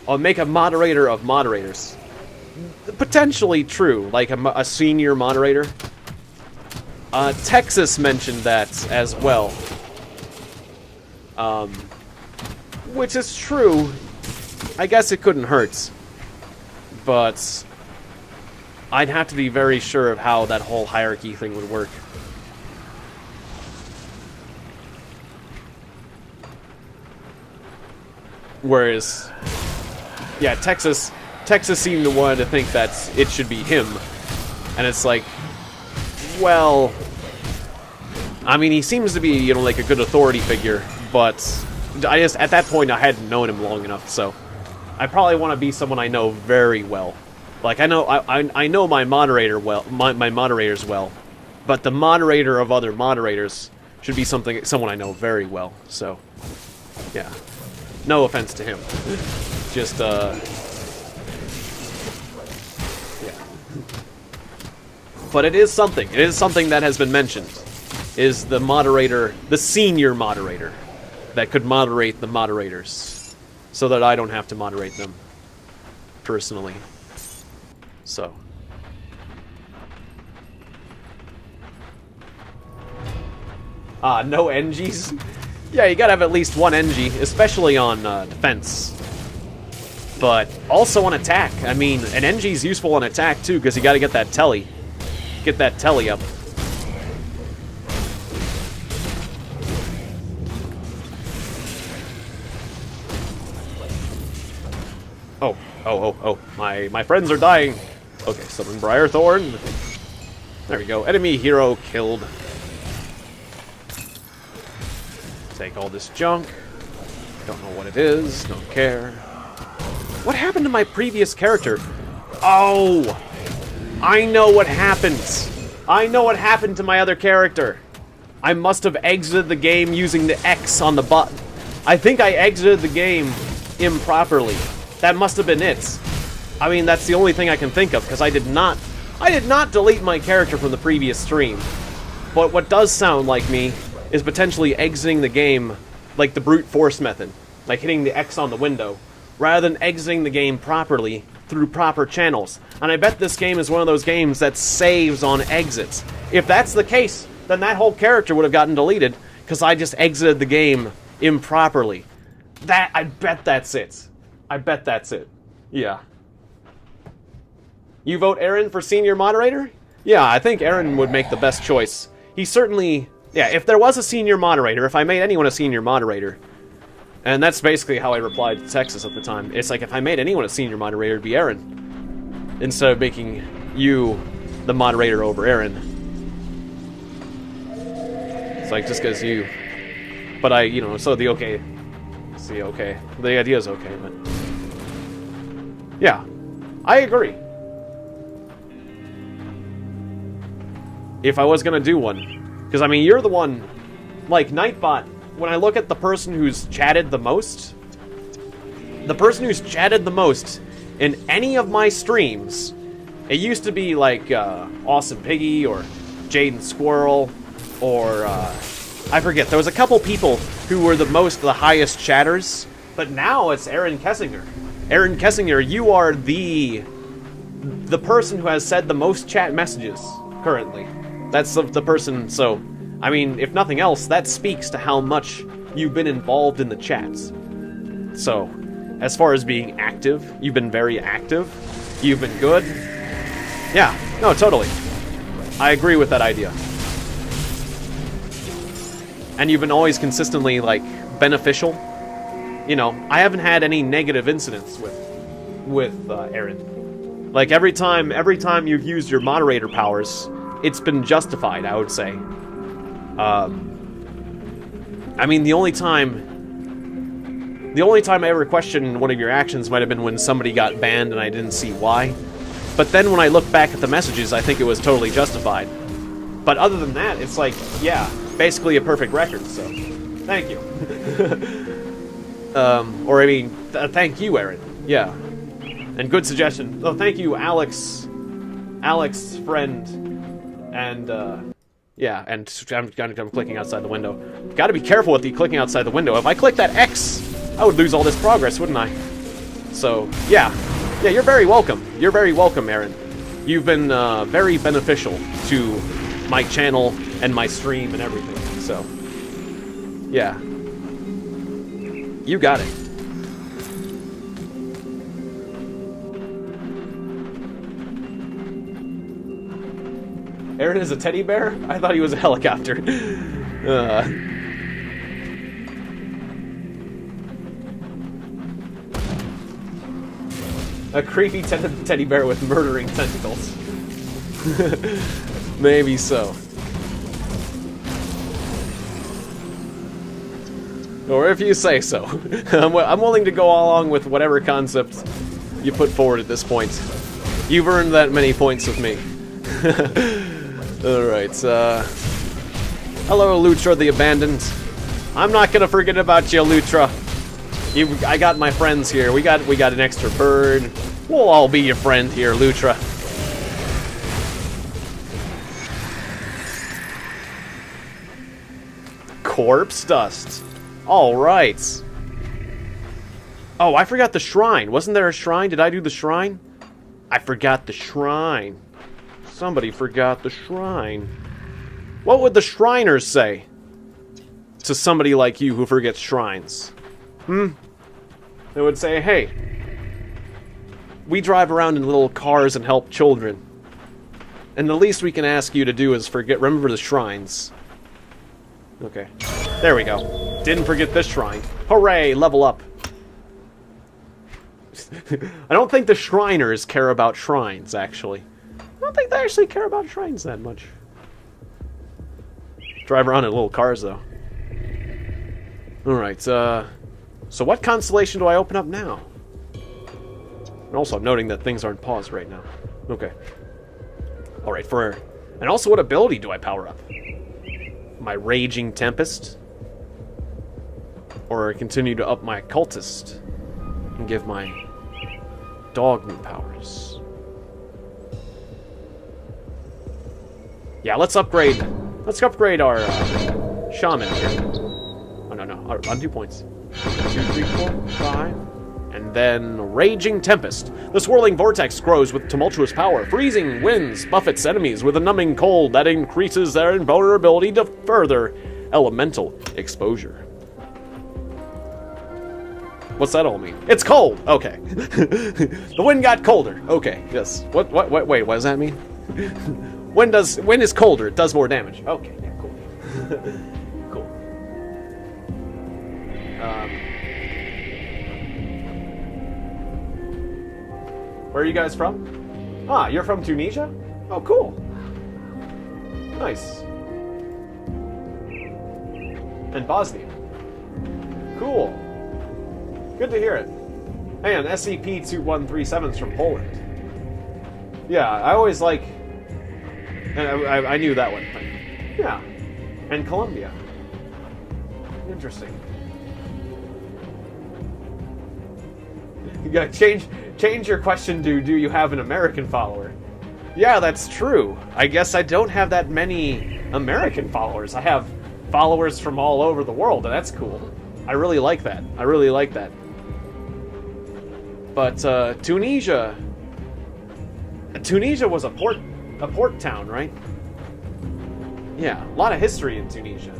I'll make a moderator of moderators. Potentially true, like a senior moderator. Texas mentioned that as well. Which is true. I guess it couldn't hurt. But I'd have to be very sure of how that whole hierarchy thing would work. Whereas, yeah, Texas seemed to want to think that it should be him. And it's like, well, I mean, he seems to be, like a good authority figure, but at that point, I hadn't known him long enough, so I probably want to be someone I know very well. Like, I know my moderator well, my moderators well, but the moderator of other moderators should be someone I know very well, so, yeah. No offense to him. Just, yeah. But it is something. It is something that has been mentioned. Is the moderator, the senior moderator, that could moderate the moderators. So that I don't have to moderate them. Personally. So. No NGs? Yeah, you gotta have at least one NG, especially on defense. But also on attack. I mean, an NG is useful on attack too, because you gotta get that telly. Get that telly up. Oh, my friends are dying. Okay, summon Briarthorn. There we go. Enemy hero killed. Take all this junk. Don't know what it is. Don't care. What happened to my previous character? Oh! I know what happened. I know what happened to my other character. I must have exited the game using the X on the button. I think I exited the game improperly. That must have been it. I mean, that's the only thing I can think of, because I did not delete my character from the previous stream. But what does sound like me is potentially exiting the game like the brute force method, like hitting the X on the window, rather than exiting the game properly through proper channels. And I bet this game is one of those games that saves on exits. If that's the case, then that whole character would have gotten deleted, because I just exited the game improperly. I bet that's it. I bet that's it. Yeah. You vote Aaron for senior moderator? Yeah, I think Aaron would make the best choice. He certainly... Yeah, if there was a senior moderator, if I made anyone a senior moderator, and that's basically how I replied to Texas at the time. It's like, if I made anyone a senior moderator, it'd be Aaron. Instead of making you the moderator over Aaron. It's like, just because you... But I, you know, so the okay... See, okay. The idea is okay, but... Yeah. I agree. If I was gonna do one. Because, I mean, you're the one... Like, Nightbot, when I look at the person who's chatted the most... The person who's chatted the most in any of my streams... It used to be, like, Awesome Piggy, or Jaden Squirrel, or, I forget. There was a couple people who were the highest chatters, but now it's Aaron Kessinger. Aaron Kessinger, you are the person who has said the most chat messages currently. That's the person, so, I mean, if nothing else, that speaks to how much you've been involved in the chats. So, as far as being active, you've been very active. You've been good. Yeah, no, totally. I agree with that idea. And you've been always consistently, like, beneficial. You know, I haven't had any negative incidents with Aaron. Like, every time you've used your moderator powers, it's been justified, I would say. I mean, the only time I ever questioned one of your actions might have been when somebody got banned and I didn't see why. But then when I look back at the messages, I think it was totally justified. But other than that, it's like, yeah, basically a perfect record, so thank you. Or I mean, thank you, Aaron. Yeah. And good suggestion. Oh, thank you, Alex, friend. And, yeah, and I'm clicking outside the window. Gotta be careful with the clicking outside the window. If I click that X, I would lose all this progress, wouldn't I? So, yeah. Yeah, you're very welcome. You're very welcome, Aaron. You've been, very beneficial to my channel and my stream and everything, so... Yeah. You got it. Aaron is a teddy bear? I thought he was a helicopter. A creepy teddy bear with murdering tentacles. Maybe so. Or if you say so. I'm willing to go along with whatever concept you put forward at this point. You've earned that many points with me. Alright, hello, Lutra the Abandoned. I'm not gonna forget about you, Lutra. I got my friends here. We got an extra bird. We'll all be your friend here, Lutra. Corpse dust. Alright. Oh, I forgot the shrine. Wasn't there a shrine? Did I do the shrine? I forgot the shrine. Somebody forgot the shrine. What would the Shriners say? to somebody like you who forgets shrines? They would say, hey, we drive around in little cars and help children. And the least we can ask you to do is remember the shrines. Okay. There we go. Didn't forget this shrine. Hooray, level up. I don't think the Shriners care about shrines, actually. I don't think they actually care about shrines that much. Drive around in little cars, though. Alright, so what constellation do I open up now? And also, I'm noting that things aren't paused right now. Okay. Alright, and also, what ability do I power up? My Raging Tempest? Or continue to up my Cultist? And give my dog new powers? Yeah, let's upgrade our Shaman here. Oh, no. On 2 points. 2, 3, 4, 5. And then Raging Tempest. The swirling vortex grows with tumultuous power. Freezing winds buffets enemies with a numbing cold that increases their invulnerability to further elemental exposure. What's that all mean? It's cold! Okay. The wind got colder. Okay, yes. Wait, what does that mean? Wind is colder, it does more damage. Okay, yeah, cool. Cool. Where are you guys from? Ah, you're from Tunisia? Oh, cool. Nice. And Bosnia. Cool. Good to hear it. Hey, an SCP-2137's from Poland. Yeah, I always like... I knew that one, but... Yeah. And Colombia. Interesting. You gotta change your question to, do you have an American follower? Yeah, that's true. I guess I don't have that many American followers. I have followers from all over the world, and that's cool. I really like that. But Tunisia was a port town, right? Yeah, a lot of history in Tunisia.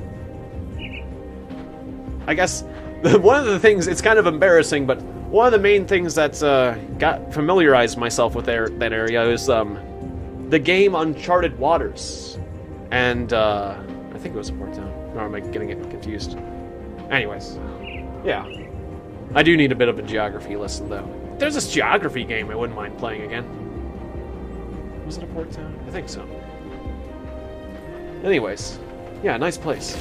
I guess one of the things, it's kind of embarrassing, but one of the main things that's got familiarized myself with that area is the game Uncharted Waters, and I think it was a port town. Or am I getting it confused? Anyways, yeah, I do need a bit of a geography lesson though. There's this geography game I wouldn't mind playing again. Was it a port town? I think so. Anyways, yeah, nice place.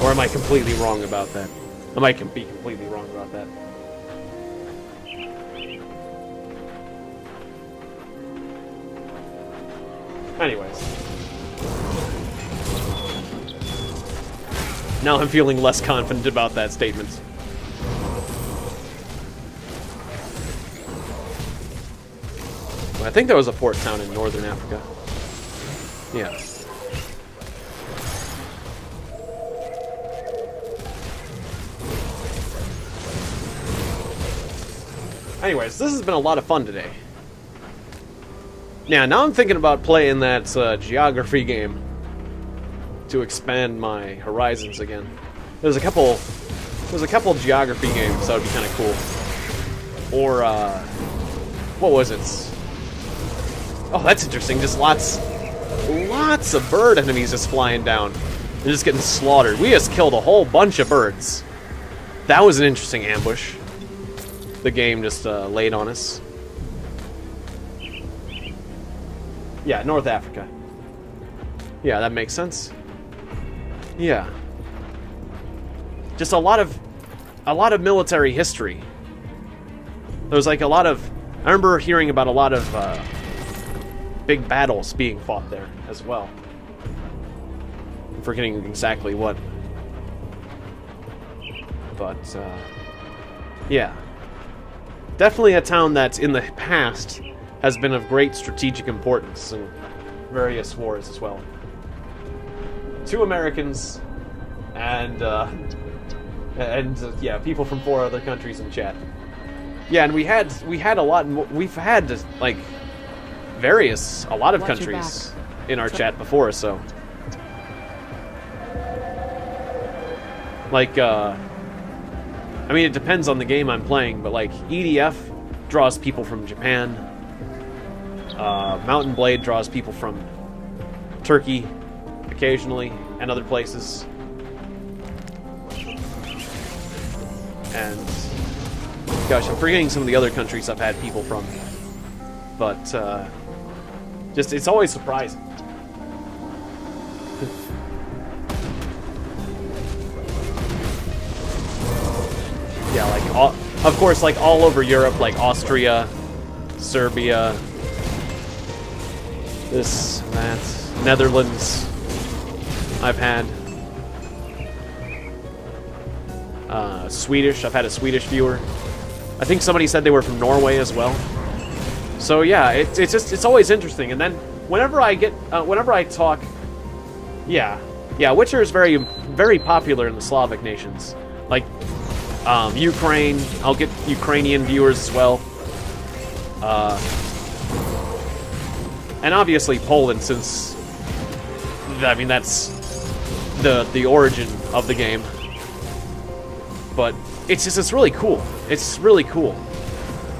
Or am I completely wrong about that? I might be completely wrong about that. Anyways. Now I'm feeling less confident about that statement. Well, I think there was a port town in northern Africa. Yeah. Anyways, this has been a lot of fun today. Yeah, now I'm thinking about playing that geography game to expand my horizons again. There's a couple geography games that would be kind of cool. Or what was it? Oh, that's interesting. Just lots of bird enemies just flying down and just getting slaughtered. We just killed a whole bunch of birds. That was an interesting ambush. The game just laid on us. Yeah, North Africa. Yeah, that makes sense. Yeah. Just a lot of military history. There's like a lot of... I remember hearing about a lot of big battles being fought there as well. I'm forgetting exactly what. But, yeah. Definitely a town that, in the past, has been of great strategic importance in various wars as well. 2 Americans, and yeah, people from 4 other countries in chat. Yeah, and we've had a lot of Watch your countries in our chat before, so. Like, I mean, it depends on the game I'm playing, but like, EDF draws people from Japan. Mountain Blade draws people from Turkey, occasionally, and other places. And, gosh, I'm forgetting some of the other countries I've had people from. But, just, it's always surprising. Yeah, like, of course, like, all over Europe, like Austria, Serbia, this, that, Netherlands, I've had. Swedish, I've had a Swedish viewer. I think somebody said they were from Norway as well. So yeah, it's always interesting. And then whenever I talk, yeah, Witcher is very, very popular in the Slavic nations. Like, Ukraine, I'll get Ukrainian viewers as well. And obviously Poland, since, I mean, that's the origin of the game. But it's really cool. It's really cool.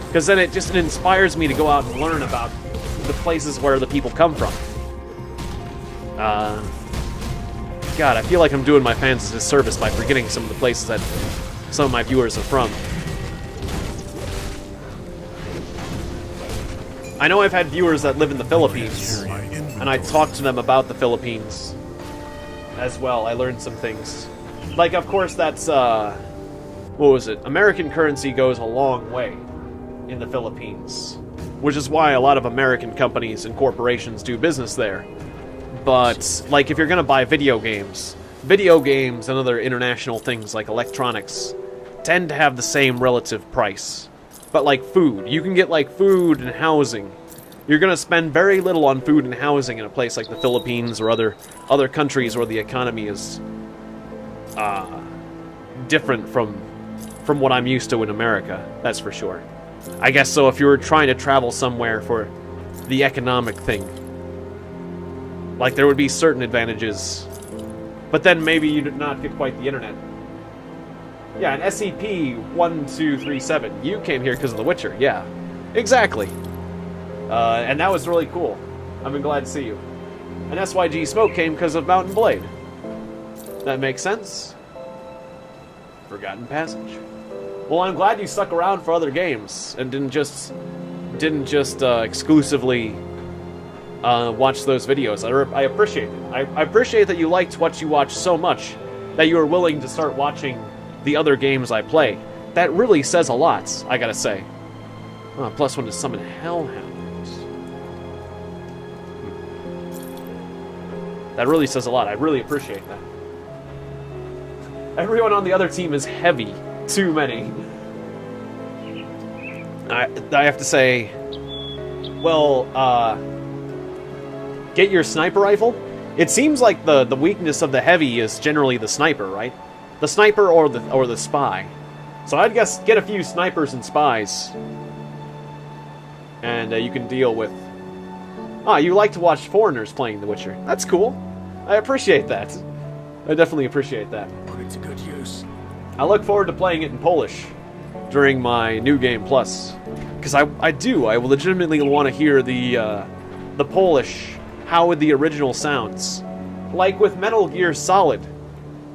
Because then it inspires me to go out and learn about the places where the people come from. God, I feel like I'm doing my fans a disservice by forgetting some of the places that some of my viewers are from. I know I've had viewers that live in the Philippines, and I talked to them about the Philippines as well. I learned some things. Like, of course, that's, what was it? American currency goes a long way in the Philippines, which is why a lot of American companies and corporations do business there. But, like, if you're gonna buy video games and other international things like electronics tend to have the same relative price. But, like, food, you can get, like, food and housing. You're gonna spend very little on food and housing in a place like the Philippines or other countries where the economy is different from what I'm used to in America, that's for sure. I guess so if you were trying to travel somewhere for the economic thing. Like, there would be certain advantages. But then maybe you did not get quite the internet. Yeah, an SCP-1237. You came here because of The Witcher. Yeah, exactly. And that was really cool. I've been glad to see you. And SYG Smoke came because of Mountain Blade. That makes sense. Forgotten Passage. Well, I'm glad you stuck around for other games and didn't just exclusively watch those videos. I appreciate it. I appreciate that you liked what you watched so much that you were willing to start watching the other games I play. That really says a lot, I gotta say. +1 to summon Hellhounds. That really says a lot. I really appreciate that. Everyone on the other team is heavy. Too many. I have to say, well, get your sniper rifle. It seems like the weakness of the heavy is generally the sniper, right? The sniper or the spy. So I'd guess get a few snipers and spies, and you can deal with. You like to watch foreigners playing The Witcher. That's cool. I appreciate that. I definitely appreciate that. Put it to good use. I look forward to playing it in Polish during my New Game Plus, because I legitimately want to hear the Polish, how the original sounds. Like with Metal Gear Solid,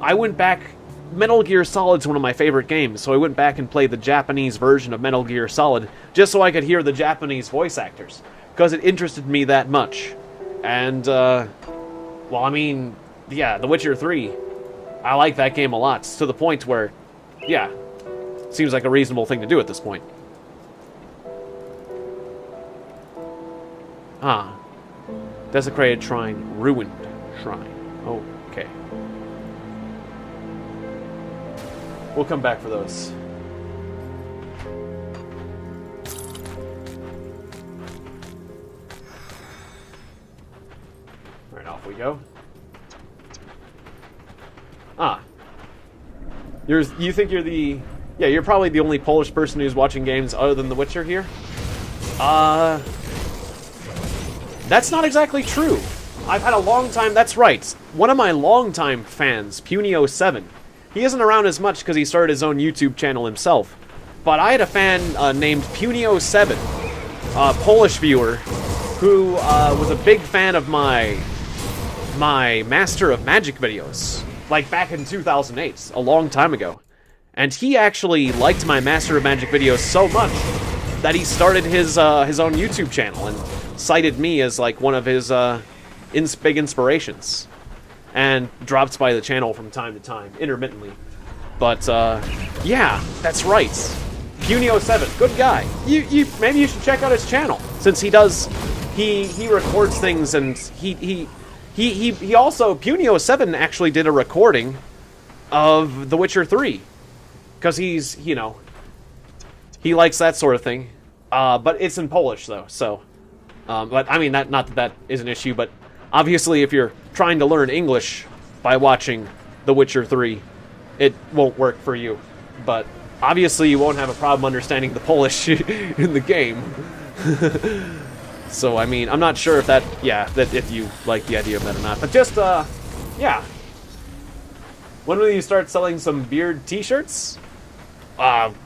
I went back. Metal Gear Solid's one of my favorite games, so I went back and played the Japanese version of Metal Gear Solid just so I could hear the Japanese voice actors, because it interested me that much. And well, I mean, yeah, The Witcher 3. I like that game a lot, to the point where, yeah, seems like a reasonable thing to do at this point. Desecrated Shrine, Ruined Shrine. Okay. We'll come back for those. Alright, off we go. You think you're the... Yeah, you're probably the only Polish person who's watching games other than The Witcher here. That's not exactly true. I've had a long time... That's right. One of my longtime fans, Punio7. He isn't around as much because he started his own YouTube channel himself. But I had a fan named Punio7, a Polish viewer, who was a big fan of my Master of Magic videos. Like back in 2008, a long time ago. And he actually liked my Master of Magic videos so much that he started his own YouTube channel and cited me as like one of his big inspirations, and drops by the channel from time to time, intermittently. But yeah, that's right. Punio7, good guy. Maybe you should check out his channel, since he records things, and he also, Punio7 actually did a recording of The Witcher 3. Because he's, you know, he likes that sort of thing. But it's in Polish, though, so... but, I mean, not that that is an issue, but obviously if you're trying to learn English by watching The Witcher 3, it won't work for you. But obviously you won't have a problem understanding the Polish in the game. So, I mean, I'm not sure if that, that if you like the idea of that or not. But just, yeah. When will you start selling some beard t-shirts?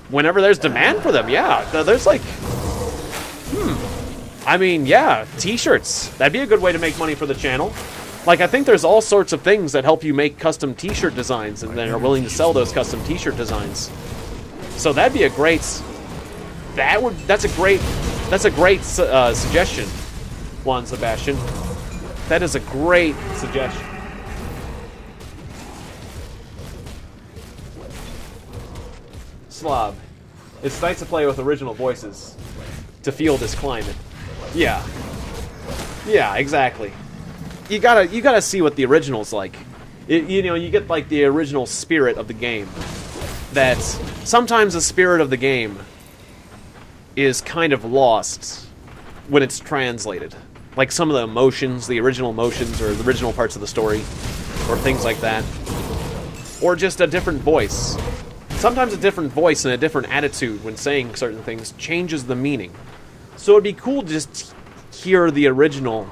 Whenever there's demand for them, yeah. There's like, I mean, yeah, t-shirts. That'd be a good way to make money for the channel. Like, I think there's all sorts of things that help you make custom t-shirt designs and then are willing to sell those custom t-shirt designs. So that'd be a great, that's a great suggestion, Juan Sebastian. That is a great suggestion. Slav. It's nice to play with original voices to feel this climate. Yeah. Yeah, exactly. You gotta see what the original's like. You know, you get like the original spirit of the game. That sometimes the spirit of the game is kind of lost when it's translated. Like some of the emotions, the original emotions, or the original parts of the story, or things like that. Or just a different voice. Sometimes a different voice and a different attitude when saying certain things changes the meaning. So it'd be cool to just hear the original,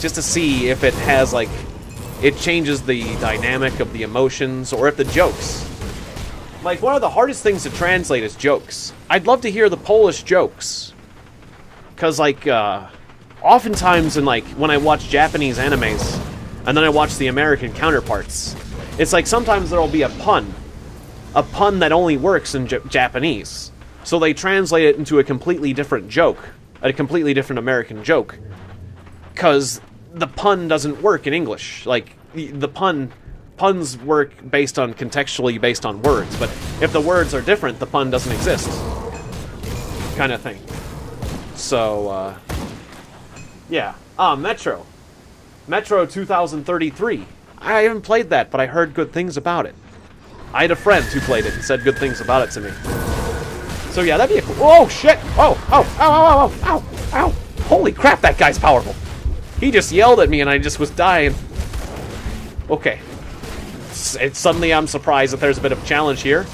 just to see if it has, like, it changes the dynamic of the emotions, or if the jokes. Like, one of the hardest things to translate is jokes. I'd love to hear the Polish jokes. Because, like, oftentimes when I watch Japanese animes, and then I watch the American counterparts, it's like sometimes there'll be a pun that only works in Japanese. So they translate it into a completely different joke, a completely different American joke, because the pun doesn't work in English. Like, the puns work contextually based on words, but if the words are different, the pun doesn't exist, kind of thing. So, yeah. Metro 2033. I haven't played that, but I heard good things about it. I had a friend who played it and said good things about it to me. So yeah, that'd be a cool... Oh, shit! Oh, ow, ow, ow, ow! Holy crap, that guy's powerful! He just yelled at me and I just was dying. Okay. Suddenly I'm surprised that there's a bit of a challenge here.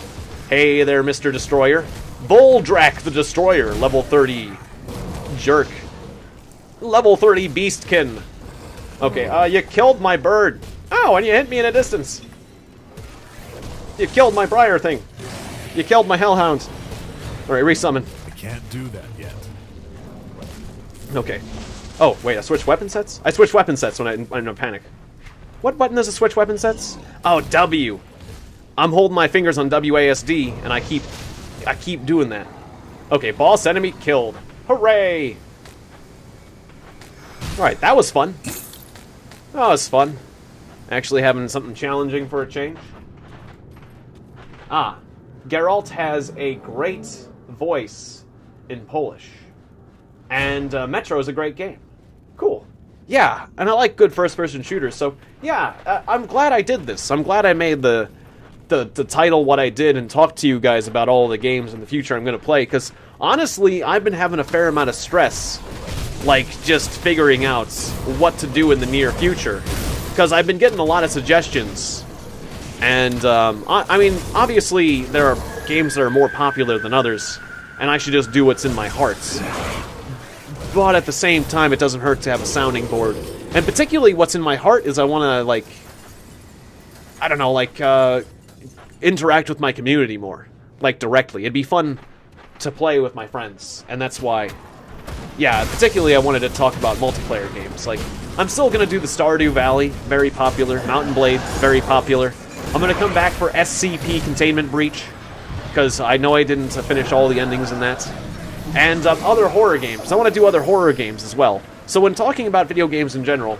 Hey there, Mr. Destroyer. Voldrak the Destroyer, level 30. Jerk. Level 30 Beastkin. Okay, you killed my bird. Oh, and you hit me in a distance. You killed my briar thing. You killed my hellhound. Alright, resummon. I can't do that yet. Okay. Oh, wait, I switched weapon sets? I switched weapon sets when I'm in a panic. What button does it switch weapon sets? Oh, W. I'm holding my fingers on WASD, and I keep doing that. Okay, boss enemy killed. Hooray! Alright, that was fun. That was fun. Actually having something challenging for a change. Geralt has a great voice in Polish. And Metro is a great game. Cool. Yeah, and I like good first-person shooters, so yeah, I'm glad I did this. I'm glad I made the title what I did and talked to you guys about all the games in the future I'm going to play, because honestly, I've been having a fair amount of stress, like, just figuring out what to do in the near future, because I've been getting a lot of suggestions. And, I mean, obviously, there are games that are more popular than others, and I should just do what's in my heart. but at the same time, it doesn't hurt to have a sounding board. And particularly what's in my heart is I want to, like, I don't know, like, interact with my community more. Like, directly. It'd be fun to play with my friends, and that's why, yeah, particularly I wanted to talk about multiplayer games. Like, I'm still going to do the Stardew Valley, very popular, Mountain Blade, very popular. I'm going to come back for SCP Containment Breach, because I know I didn't finish all the endings in that. And other horror games. I want to do other horror games as well. So when talking about video games in general,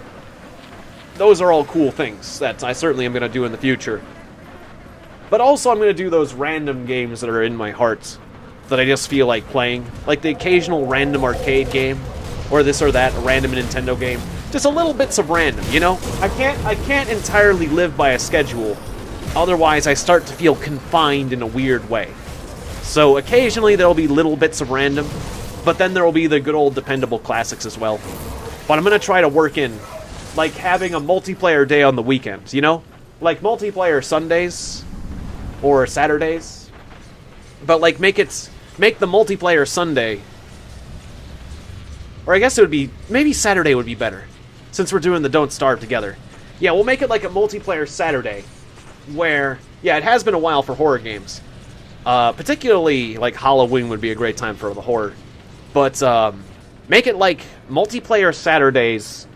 those are all cool things that I certainly am going to do in the future. But also I'm going to do those random games that are in my heart that I just feel like playing. Like the occasional random arcade game, or this or that, a random Nintendo game. Just a little bits of random, you know? I can't entirely live by a schedule. Otherwise, I start to feel confined in a weird way. So occasionally there'll be little bits of random, but then there'll be the good old dependable classics as well. But I'm going to try to work in, like, having a multiplayer day on the weekends, you know? Like multiplayer Sundays or Saturdays. But, like, make the multiplayer Sunday, or I guess it would be, maybe Saturday would be better, since we're doing the Don't Starve together. Yeah, we'll make it like a multiplayer Saturday, where, yeah, it has been a while for horror games. Particularly, like, Halloween would be a great time for the horror. But, make it like multiplayer Saturdays.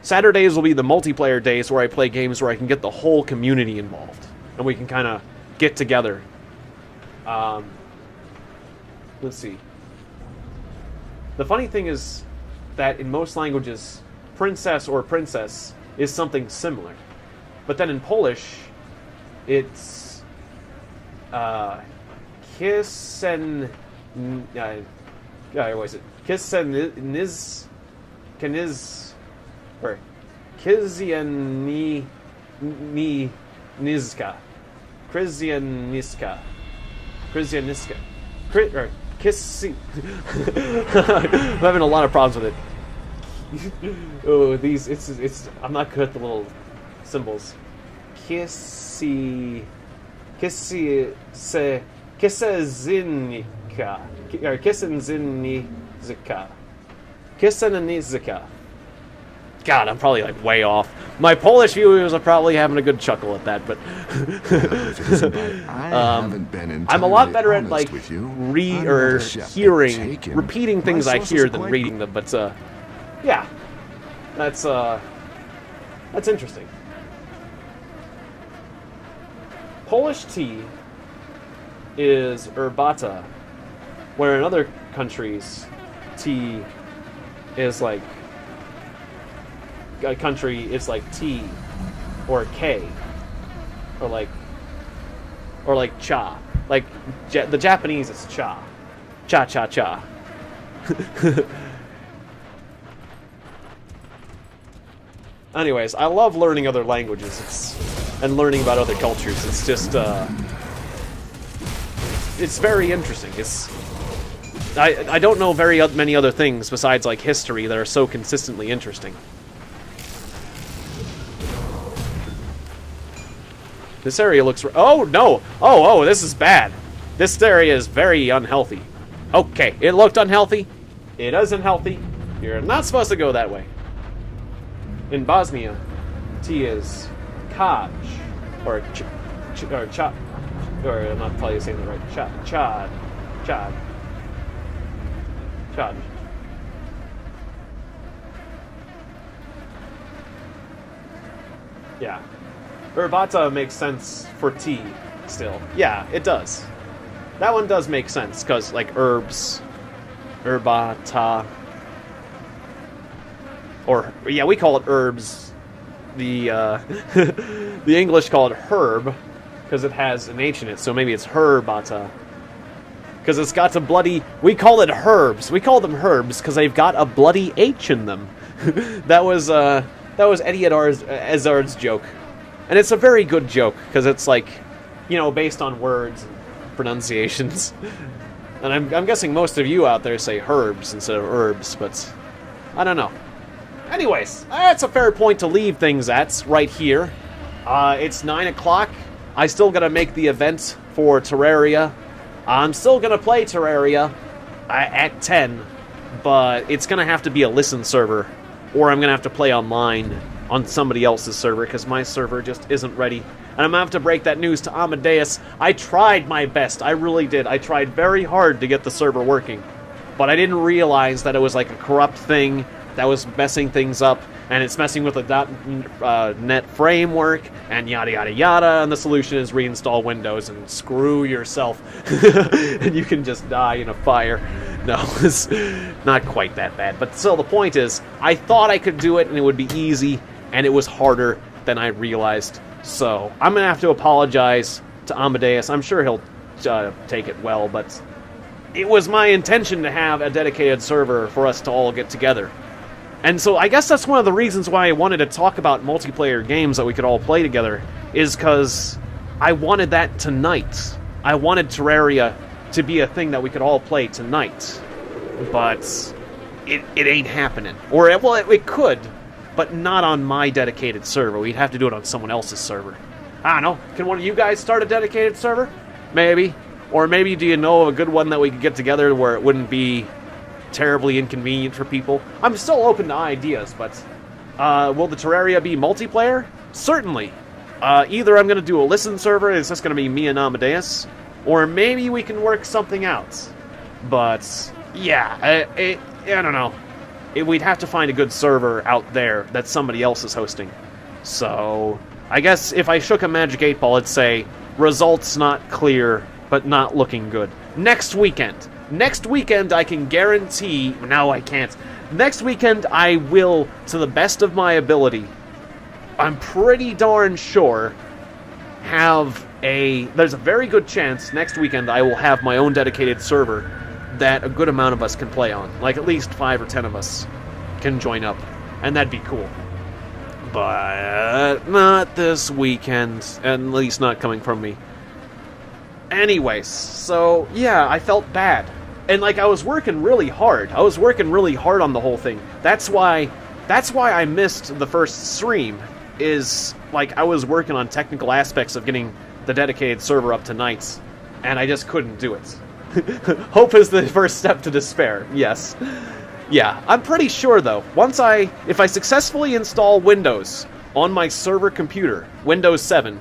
Saturdays will be the multiplayer days where I play games where I can get the whole community involved. And we can kind of get together. Let's see. The funny thing is that in most languages, princess or princess is something similar. But then in Polish, it's Kisen... what is it? Kiseniz... Or Kizianizka. Krizianiska. Or Kissi... I'm having a lot of problems with it. Oh, these... It's... I'm not good at the little symbols. Kisezinika. Or Kisenzinizika. Kisenizika. God, I'm probably, like, way off. My Polish viewers are probably having a good chuckle at that, but... I'm a lot better at, like, hearing, repeating things I hear than reading them, but, yeah. That's interesting. Polish tea is herbata, where in other countries, tea is like a country is like T or K or like cha. Like the Japanese is cha. Cha cha cha. Anyways, I love learning other languages and learning about other cultures. It's just it's very interesting. I don't know very many other things besides, like, history that are so consistently interesting. This area looks... Oh, no! Oh, this is bad. This area is very unhealthy. Okay, it looked unhealthy. It isn't healthy. You're not supposed to go that way. In Bosnia, tea is kaj, or cha, or I'm not probably saying it right. Chad. Yeah. Herbata makes sense for tea, still. Yeah, it does. That one does make sense, because, like, herbs. Herbata. Or, yeah, we call it herbs. The, the English call it herb, because it has an H in it, so maybe it's herbata. Because it's got a bloody... We call it herbs. We call them herbs, because they've got a bloody H in them. That was Eddie Izzard's joke. And it's a very good joke, because it's, like, you know, based on words and pronunciations. And I'm guessing most of you out there say herbs instead of herbs, but I don't know. Anyways, that's a fair point to leave things at, right here. It's 9 o'clock. I still gotta make the event for Terraria. I'm still gonna play Terraria at 10. but it's going to have to be a listen server, or I'm going to have to play online on somebody else's server, because my server just isn't ready. And I'm going to have to break that news to Amadeus. I tried my best, I really did. I tried very hard to get the server working, but I didn't realize that it was like a corrupt thing that was messing things up, and it's messing with the .NET framework, and yada yada yada, and the solution is reinstall Windows and screw yourself. And you can just die in a fire. No, it's not quite that bad. But still, the point is, I thought I could do it, and it would be easy, and it was harder than I realized. So, I'm going to have to apologize to Amadeus. I'm sure he'll take it well, but it was my intention to have a dedicated server for us to all get together. And so I guess that's one of the reasons why I wanted to talk about multiplayer games that we could all play together, is because I wanted that tonight. I wanted Terraria to be a thing that we could all play tonight. But it ain't happening. Or, well, it could, but not on my dedicated server. We'd have to do it on someone else's server. I don't know. Can one of you guys start a dedicated server? Maybe. Or maybe do you know of a good one that we could get together where it wouldn't be terribly inconvenient for people? I'm still open to ideas, but will the Terraria be multiplayer? Certainly. Either I'm going to do a listen server, and it's just going to be me and Amadeus, or maybe we can work something out. But, yeah, I don't know. We'd have to find a good server out there that somebody else is hosting. So, I guess if I shook a magic 8-ball, it'd say, results not clear, but not looking good. Next weekend. Next weekend, I can guarantee... No, I can't. Next weekend, I will, to the best of my ability, I'm pretty darn sure, there's a very good chance next weekend I will have my own dedicated server that a good amount of us can play on. Like, at least 5 or 10 of us can join up. And that'd be cool. But not this weekend. At least not coming from me. Anyways, so, yeah, I felt bad. And, like, I was working really hard. I was working really hard on the whole thing. That's why I missed the first stream, is, like, I was working on technical aspects of getting the dedicated server up to nights, and I just couldn't do it. Hope is the first step to despair, yes. Yeah, I'm pretty sure, though, if I successfully install Windows on my server computer, Windows 7,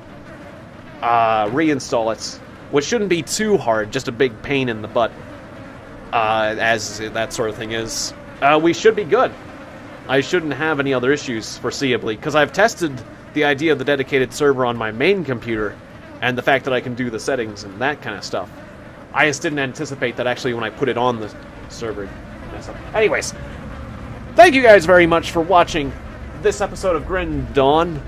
reinstall it, which shouldn't be too hard, just a big pain in the butt, as that sort of thing is, we should be good. I shouldn't have any other issues, foreseeably, because I've tested the idea of the dedicated server on my main computer, and the fact that I can do the settings and that kind of stuff. I just didn't anticipate that actually when I put it on the server. Anyways, thank you guys very much for watching this episode of Grim Dawn,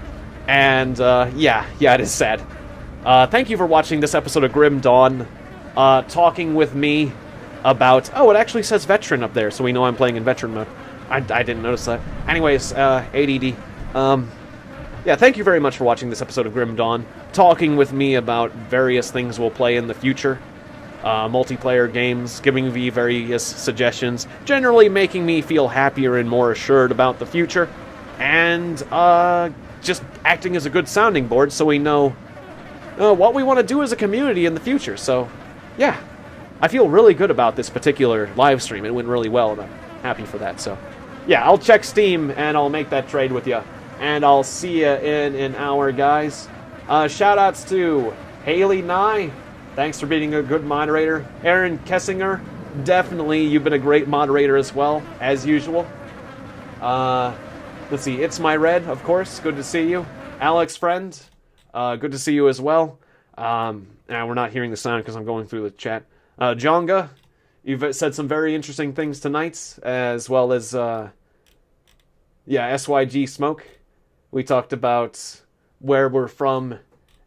and yeah, it is sad. Thank you for watching this episode of Grim Dawn, talking with me about... Oh, it actually says Veteran up there, so we know I'm playing in Veteran mode. I didn't notice that. Anyways, ADD. Yeah, thank you very much for watching this episode of Grim Dawn, talking with me about various things we'll play in the future. Multiplayer games, giving me various suggestions, generally making me feel happier and more assured about the future, and just acting as a good sounding board so we know what we want to do as a community in the future. So, yeah, I feel really good about this particular live stream. It went really well, and I'm happy for that. So, yeah, I'll check Steam, and I'll make that trade with you, and I'll see you in an hour, guys. Shoutouts to Haley Nye. Thanks for being a good moderator. Aaron Kessinger, definitely, you've been a great moderator as well, as usual. Let's see, It's My Red, of course, good to see you. Alex Friend, good to see you as well. Now we're not hearing the sound because I'm going through the chat. Jonga, you've said some very interesting things tonight, as well as, SYG Smoke. We talked about where we're from,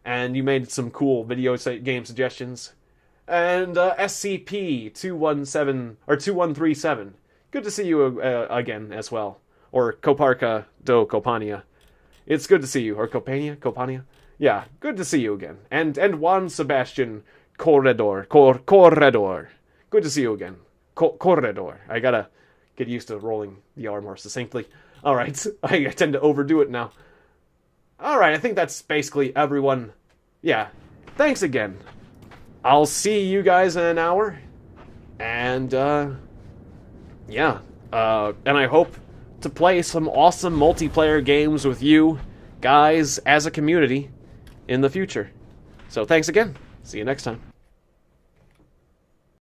and you made some cool video game suggestions. And SCP-217, or 2137. Good to see you again as well. Or Koparka do Kopania. It's good to see you. Or Kopania? Yeah, good to see you again. And Juan Sebastian Corredor. Good to see you again. Corredor. I gotta get used to rolling the R more succinctly. Alright, I tend to overdo it now. Alright, I think that's basically everyone. Yeah, thanks again. I'll see you guys in an hour. And, yeah, and I hope to play some awesome multiplayer games with you guys as a community in the future. So thanks again. See you next time.